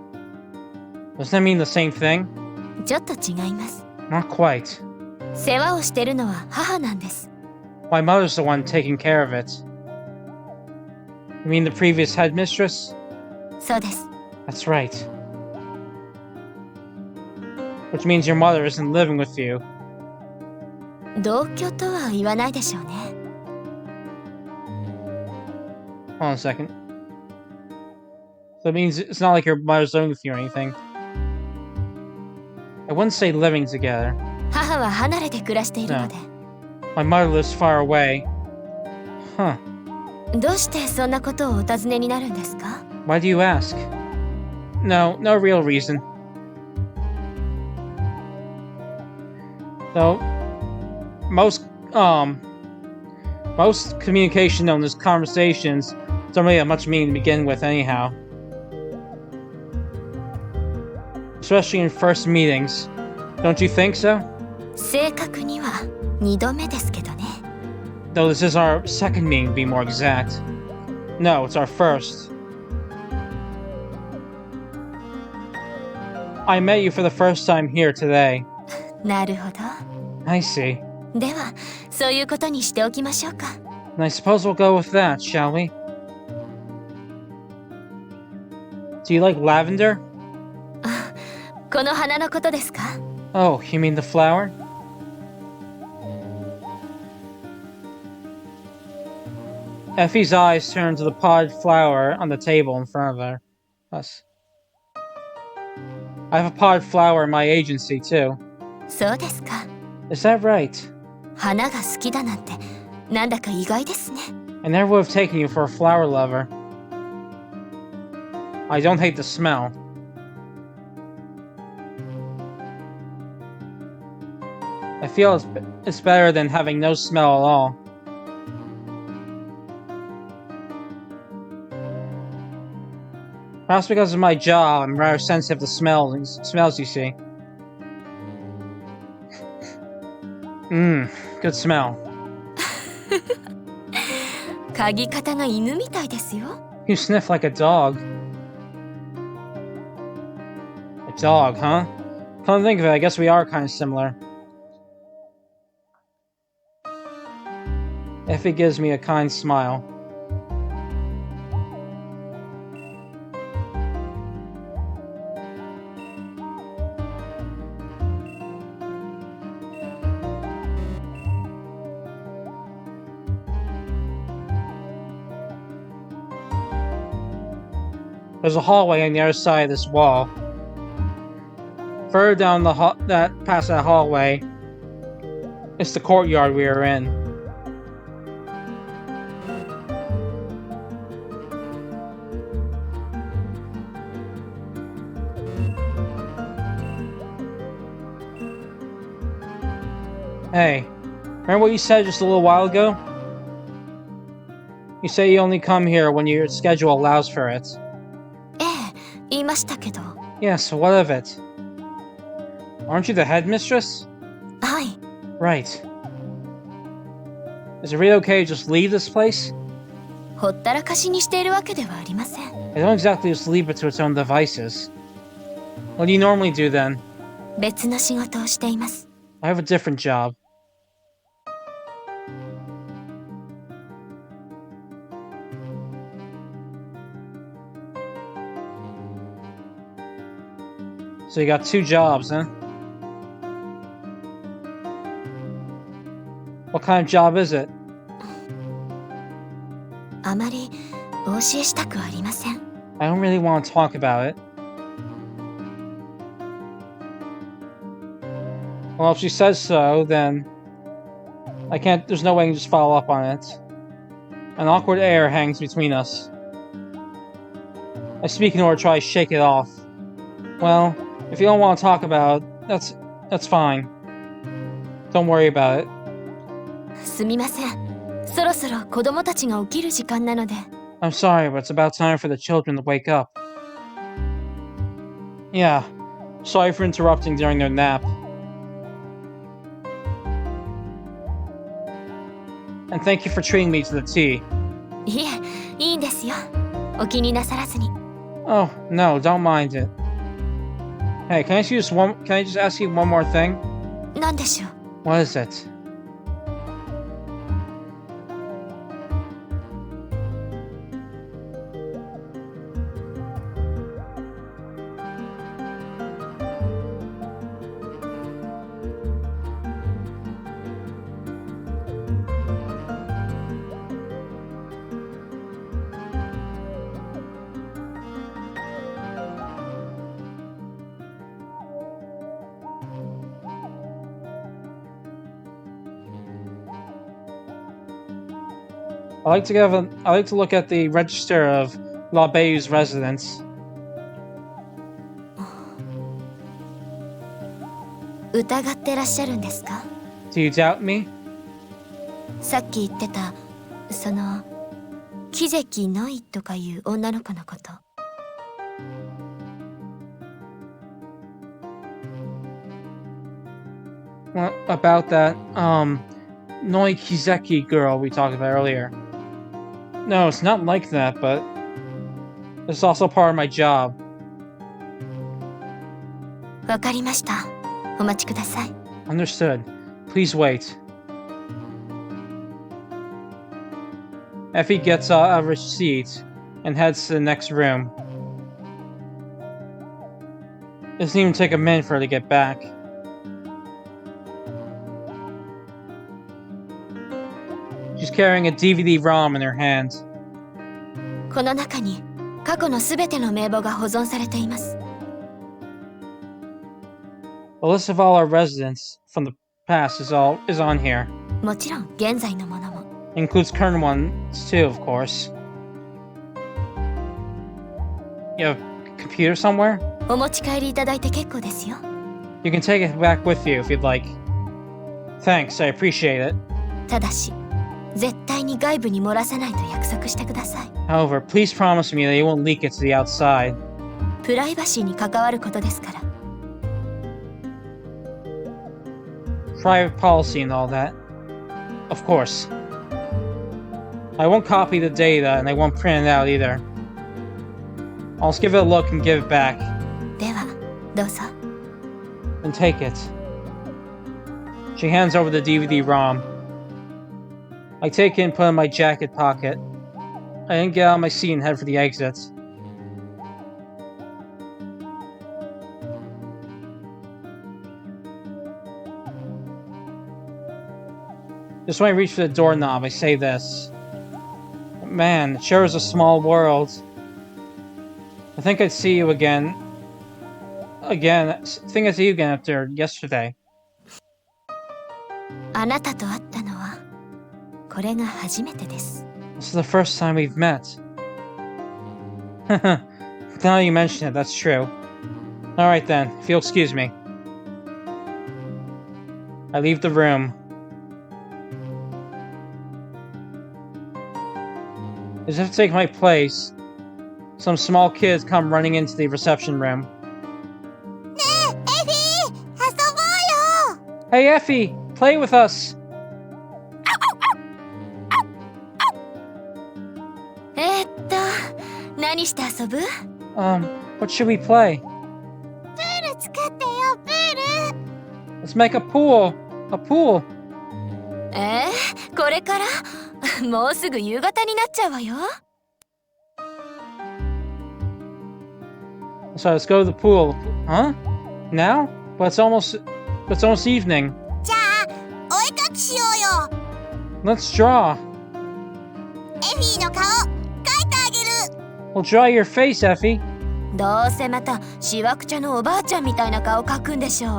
Doesn't that mean the same thing? ちょっと違います。 Not quite. 世話をしてるのは母なんです。 My mother's the one taking care of it. You mean the previous headmistress? そうです。 That's right. Which means your mother isn't living with you. 同居とは言わないでしょうね。 Hold on a second. So it means it's not like your mother's living with you or anything. I wouldn't say living together. 母は離れて暮らしているので。 My mother lives far away. Huh. どうしてそんなことをお尋ねになるんですか？ Why do you ask? No real reason. So, most communication known as conversations don't really have much meaning to begin with anyhow. Especially in first meetings. Don't you think so? 正確には2度目ですけどね。 Though this is our second meeting, to be more exact. No, it's our first. I met you for the first time here today. なるほど。 I see. では、そういうことにしておきましょうか。 And I suppose we'll go with that, shall we? Do you like lavender? この花のことですか？ Oh, you mean the flower? Effie's eyes turned to the potted flower on the table in front of us. I have a potted flower in my agency, too. そうですか。 Is that right? 花が好きだなんて、なんだか意外ですね。 I never would have taken you for a flower lover. I don't hate the smell. I feel it's better than having no smell at all. Perhaps because of my job, I'm rather sensitive to smells, you see. Good smell. 嗅ぎ方が犬みたいですよ。 You sniff like a dog. A dog, huh? Come to think of it, I guess we are kind of similar. Effie gives me a kind smile. There's a hallway on the other side of this wall. Further down past that hallway, it's the courtyard we are in. Hey, remember what you said just a little while ago? You say you only come here when your schedule allows for it. ええ、言いましたけど。Yeah, so what of it? Aren't you the headmistress? はい。 Right. Is it really okay to just leave this place? ほったらかしにしているわけではありません。 I don't exactly just leave it to its own devices. What do you normally do then? 別の仕事をしています。 I have a different job. So you got 2 jobs, huh? What kind of job is it? あまりお教えしたくはありません。 I don't really want to talk about it. Well, if she says so, then I can't. There's no way I can just follow up on it. An awkward air hangs between us. I speak in order to try to shake it off. Well, if you don't want to talk about it, that's fine. Don't worry about it. すみません。そろそろ子供たちが起きる時間なので。 I'm sorry, but it's about time for the children to wake up. Yeah, sorry for interrupting during their nap. And thank you for treating me to the tea. いえ、いいんですよ。お気になさらずに。 Oh, no, don't mind it. Hey, can I just ask you one more thing? なんでしょう。 What is it? I like to look at the register of La Bayou's residence. 疑ってらっしゃるんですか？ Do you doubt me? さっき言ってた、その、木関ノイとかいう女の子のこと。 What about that, Noi Kizeki girl we talked about earlier? No, it's not like that, but it's also part of my job. わかりました。お待ちください。 Understood. Please wait. Effie gets out of her seat and heads to the next room. It doesn't even take a minute for her to get back. She's carrying a DVD-ROM in her hand. この中に過去のすべての名簿が保存されています。 A list of all our residents from the past is on here. もちろん現在のものも。 Includes current ones too, of course. You have a computer somewhere? お持ち帰りいただいて結構ですよ。 You can take it back with you if you'd like. Thanks, I appreciate it. ただし、絶対に外部に漏らさないと約束してください。 However, please promise me that you won't leak it to the outside. プライバシーに関わることですから。 Private policy and all that. Of course. I won't copy the data and I won't print it out either. I'll just give it a look and give it back. では、どうぞ。 And take it. She hands over the DVD-ROM. I take it and put it in my jacket pocket. I then get out of my seat and head for the exit. Just when I reach for the doorknob, I say this. Man, it sure is a small world. I think I'd see you again. I think I'd see you again after yesterday. あなたと会ったのは、これが初めてです。 This is the first time we've met. Now you mention it, that's true. Alright then, if you'll excuse me. I leave the room. As if to take my place, some small kids come running into the reception room. ねえ、エフィー、遊ぼうよ。 Hey Effie, play with us! 何して遊ぶ？ What should we play? プール作ってよ、プール。 Let's make a pool! A pool! これからもうすぐ夕方になっちゃうわよ。 So let's go to the pool. Huh? Now? But it's almost evening. じゃあ、お絵かきしようよ。 Let's draw. エフィーの顔、描いてあげる。 We'll draw your face, Effie. どうせまたしわくちゃのおばあちゃんみたいな顔描くんでしょう。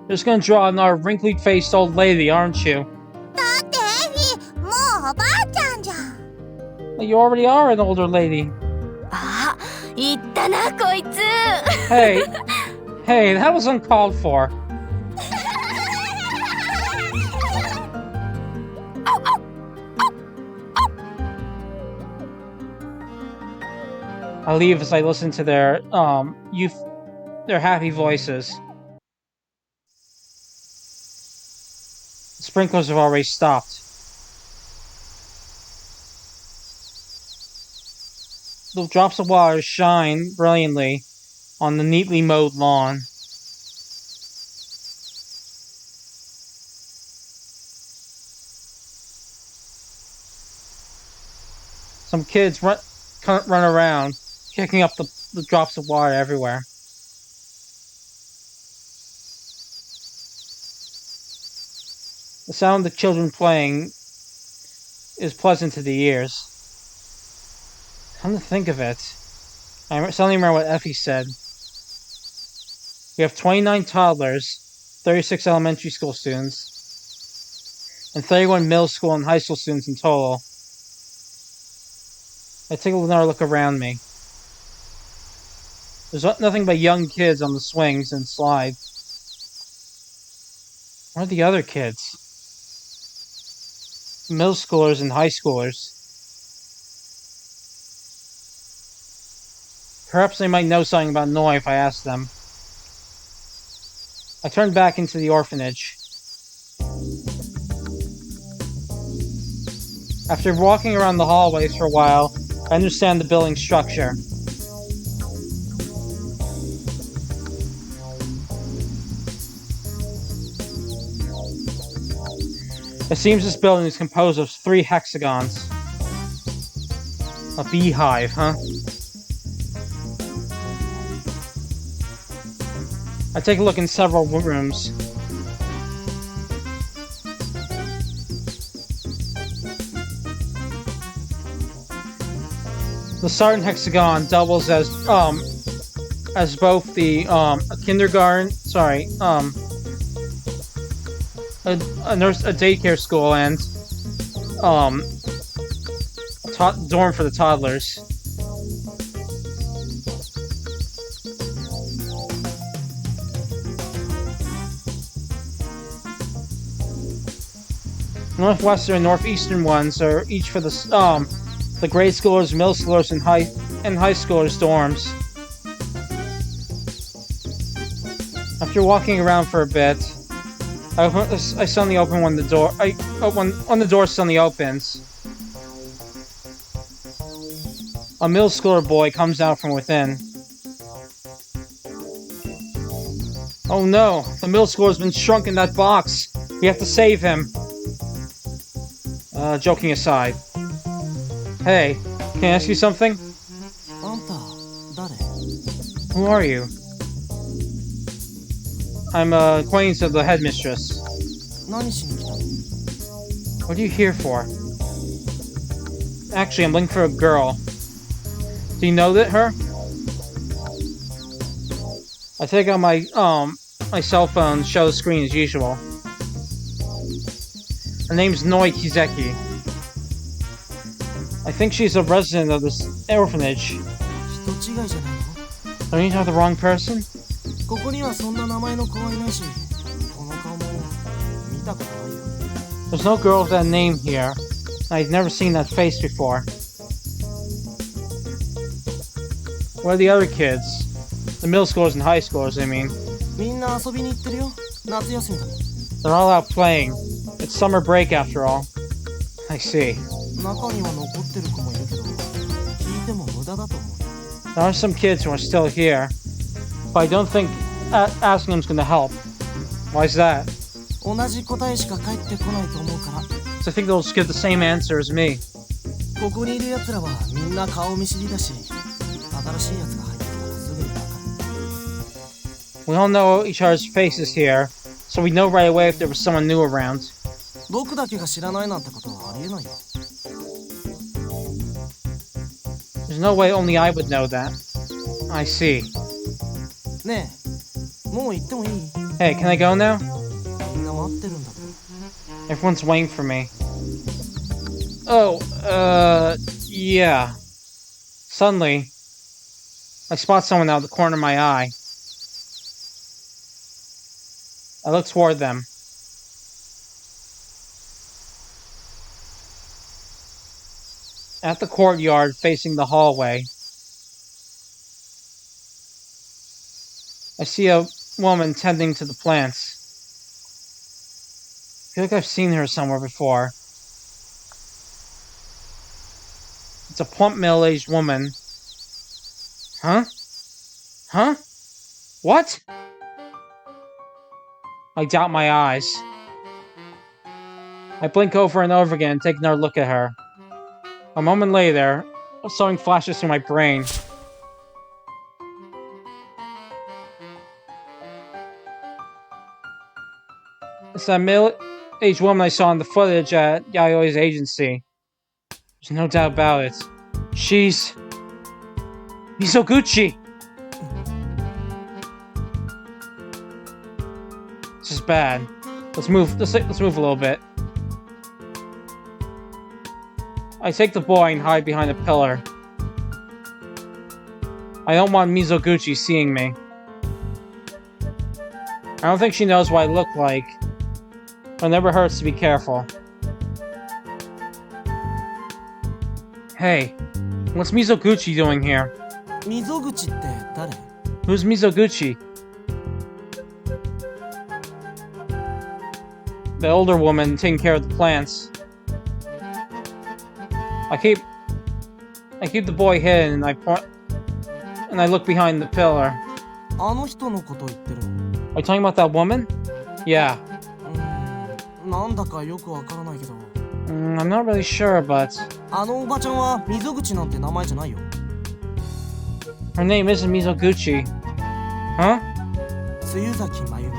You're just gonna draw another wrinkly-faced old lady, aren't you? だってエフィー、もうおばあちゃんじゃん。 Well, you already are an older lady. あ、言ったなこいつ。 Hey, that was uncalled for. I leave as I listen to their happy voices. The sprinklers have already stopped. The drops of water shine brilliantly on the neatly mowed lawn. Some kids run around, kicking up the drops of water everywhere. The sound of the children playing is pleasant to the ears. Come to think of it, I suddenly remember what Effie said. We have 29 toddlers, 36 elementary school students, and 31 middle school and high school students in total. I take another look around me. There's nothing but young kids on the swings and slides. Where are the other kids? Middle schoolers and high schoolers. Perhaps they might know something about Noi if I ask them. I turn back into the orphanage. After walking around the hallways for a while, I understand the building structure. It seems this building is composed of 3 hexagons. A beehive, huh? I take a look in several rooms. The starting hexagon doubles as both the a kindergarten, a daycare school and a dorm for the toddlers. Northwestern and northeastern ones are each for the grade schoolers, middle schoolers, and high schoolers' dorms. After walking around for a bit, I suddenly open when the door. When the door suddenly opens. A middle schooler boy comes out from within. Oh no! The middle schooler's been shrunk in that box. We have to save him. Joking aside. Hey, can I ask you something? Who are you? I'm an acquaintance of the headmistress. What are you here for? Actually, I'm looking for a girl. Do you know her? I take out my cell phone, show the screen as usual. Her name's Noi Kizeki. I think she's a resident of this orphanage. Don't you have the wrong person? There's no girl with that name here. I've never seen that face before. Where are the other kids? The middle schoolers and high schoolers, I mean. みんな遊びに行ってるよ。夏休みだもん。 They're all out playing. It's summer break after all. I see. 中には残ってる子もいるけど、聞いても無駄だと思う。 There are some kids who are still here, but I don't think asking them is going to help. Why is that? 同じ答えしか返ってこないと思うから。 So I think they'll just give the same answer as me. ここにいる奴らはみんな顔見知りだし、新しい奴が入ってきたらすぐにわかる。 We all know each other's faces here, so we know right away if there was someone new around. 僕だけが知らないなんてことはありえないよ。 There's no way only I would know that. I see. ねえ、もう行ってもいい？ Hey, can I go now? みんな待ってるんだけど。 Everyone's waiting for me. Oh, yeah. Suddenly, I spot someone out of the corner of my eye. I look toward them. At the courtyard facing the hallway, I see a woman tending to the plants. I feel like I've seen her somewhere before. It's a plump middle-aged woman. Huh? Huh? What? I doubt my eyes. I blink over and over again, take another look at her. A moment later, something flashes through my brain. It's that middle-aged woman I saw in the footage at Yayoi's agency. There's no doubt about it. She's... Mizoguchi! This is bad. Let's move a little bit. I take the boy and hide behind a pillar. I don't want Mizoguchi seeing me. I don't think she knows what I look like, but it never hurts to be careful. Hey, what's Mizoguchi doing here? 溝口って誰？ Who's Mizoguchi? The older woman taking care of the plants. I keep the boy hidden and I look behind the pillar. あの人のこと言ってるの？ Are you talking about that woman? Yeah. なんだかよくわからないけど。I'm not really sure, but あのおばちゃんは溝口なんて名前じゃないよ。 her name isn't Mizoguchi. Huh? 露崎真由美。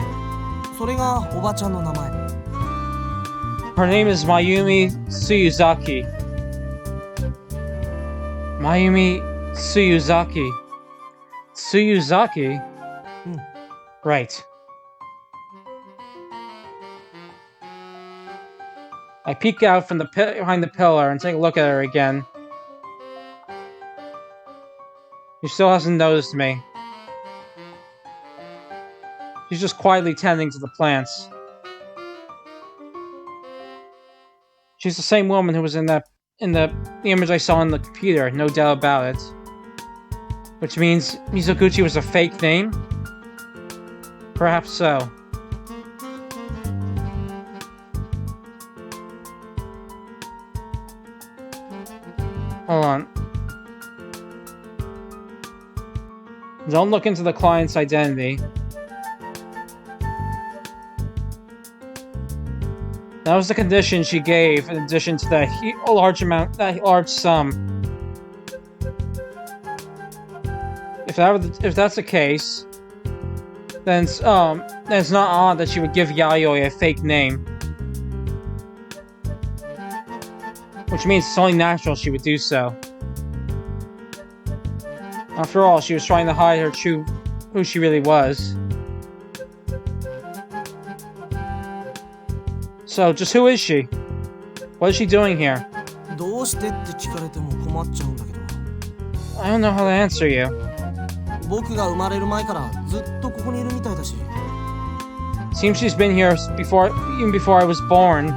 それがおばちゃんの名前。 Her name is Mayumi Tsuyuzaki. Mayumi Tsuyuzaki. Tsuyuzaki? Right. I peek out from behind the pillar and take a look at her again. She still hasn't noticed me. She's just quietly tending to the plants. She's the same woman who was in the image I saw on the computer, no doubt about it. Which means Mizoguchi was a fake name? Perhaps so. Hold on. Don't look into the client's identity. That was the condition she gave in addition to that large sum. If that's the case, then it's not odd that she would give Yayoi a fake name. Which means it's only natural she would do so. After all, she was trying to hide who she really was. So, just who is she? What is she doing here? どうしてって聞かれても困っちゃうんだけど。 I don't know how to answer you. 僕が生まれる前からずっとここにいるみたいだし。 Seems she's been here even before I was born.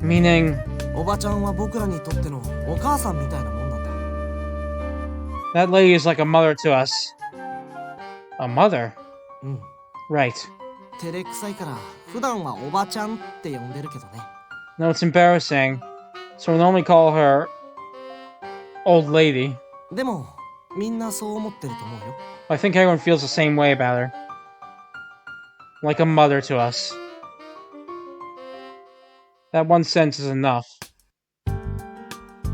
Meaning... おばちゃんは僕らにとってのお母さんみたいなもんなんだ。That lady is like a mother to us. A mother? うん Right. 照れくさいから普段はおばちゃんって呼んでるけどね No, it's embarrassing. So we normally call her old lady. でもみんなそう思ってると思うよ I think everyone feels the same way about her. Like a mother to us. That one sentence is enough.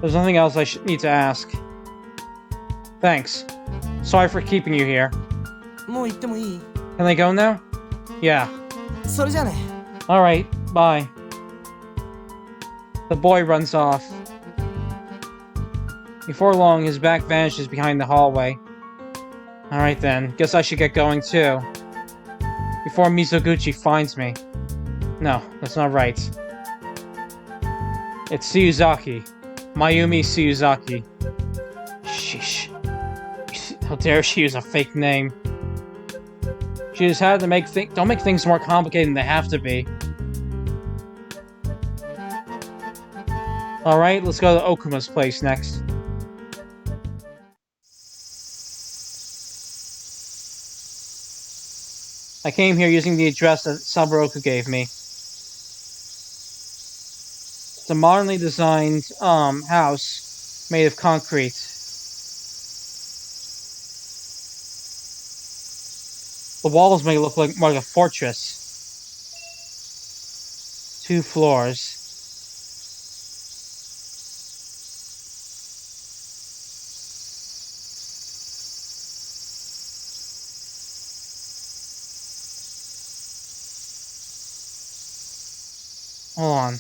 There's nothing else I need to ask. Thanks. Sorry for keeping you here. もう行ってもいい Can I go now? Yeah. それじゃあね Alright, bye. The boy runs off. Before long, his back vanishes behind the hallway. Alright then, guess I should get going too. Before Mizoguchi finds me. No, that's not right. It's Suyuzaki. Mayumi Suyuzaki. Sheesh. How dare she use a fake name. She just had to don't make things more complicated than they have to be. Alright, let's go to Okuma's place next. I came here using the address that Saburoku gave me. It's a modernly designed house made of concrete. The walls make it look like more like a fortress. 2 floors. Hold on.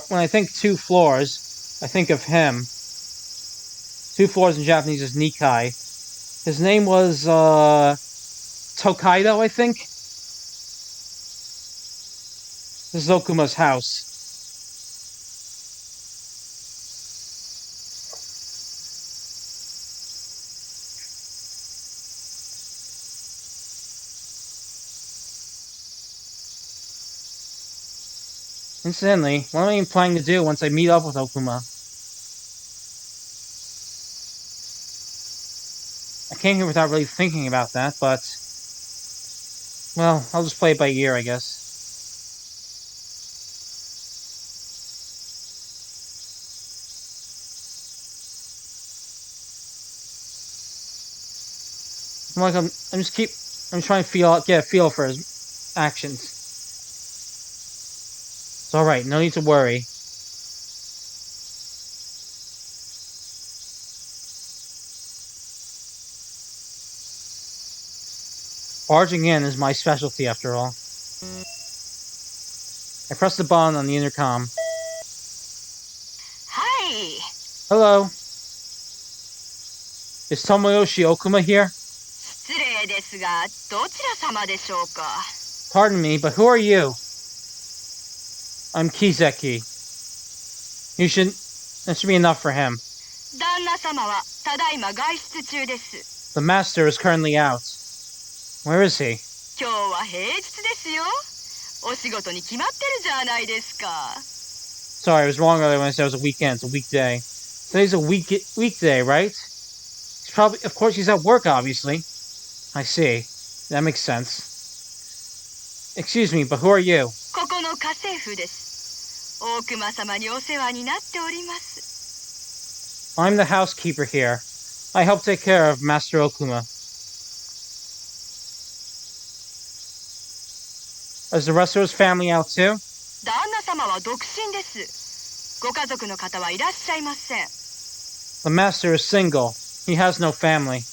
When I think 2 floors, I think of him. 2 floors in Japanese is Nikai. His name was, Tokaido, I think? This is Okuma's house. Incidentally, what am I even planning to do once I meet up with Okuma? I came here without really thinking about that, but... well, I'll just play it by ear, I guess. I'm trying to get a feel for his actions. It's alright, no need to worry. Barging in is my specialty, after all. I press the button on the intercom. Hi. Hello. Is Tomoyoshi Okuma here? 失礼ですが、どちら様でしょうか Pardon me, but who are you? I'm Kizeki. That should be enough for him. 旦那様はただいま外出中です。 The master is currently out. Where is he? 今日は平日ですよ。お仕事に決まってるじゃないですか。 Sorry, I was wrong earlier when I said it was a weekend. It's a weekday. Today's a weekday, right? Of course, he's at work, obviously. I see. That makes sense. Excuse me, but who are you? ここの家政婦です。大熊様にお世話になっております。 I'm the housekeeper here. I help take care of Master Okuma. Is the rest of his family out too? 旦那様は独身です。ご家族の方はいらっしゃいません。 The master is single. He has no family.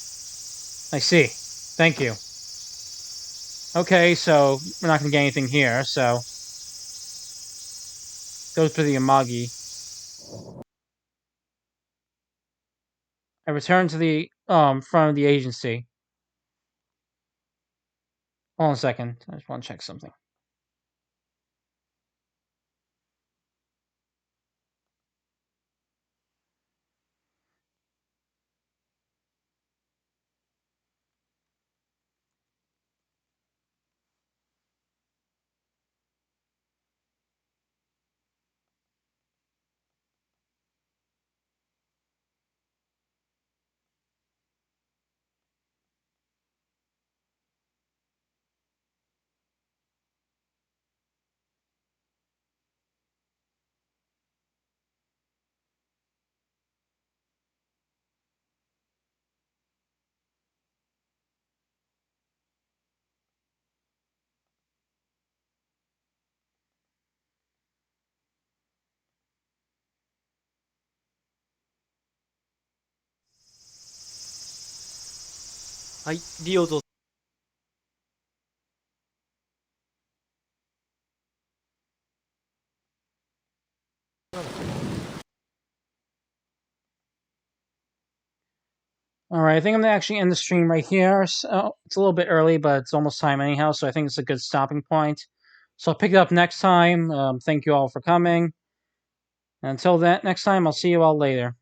I see. Thank you. Okay, so we're not going to get anything here, so... go to the Amagi. I return to the front of the agency. Hold on a second. I just want to check something. はい、リオぞ。Alright, I think I'm gonna actually end the stream right here. So it's a little bit early, but it's almost time anyhow, so I think it's a good stopping point. So I'll pick it up next time. Thank you all for coming. Until that next time, I'll see you all later.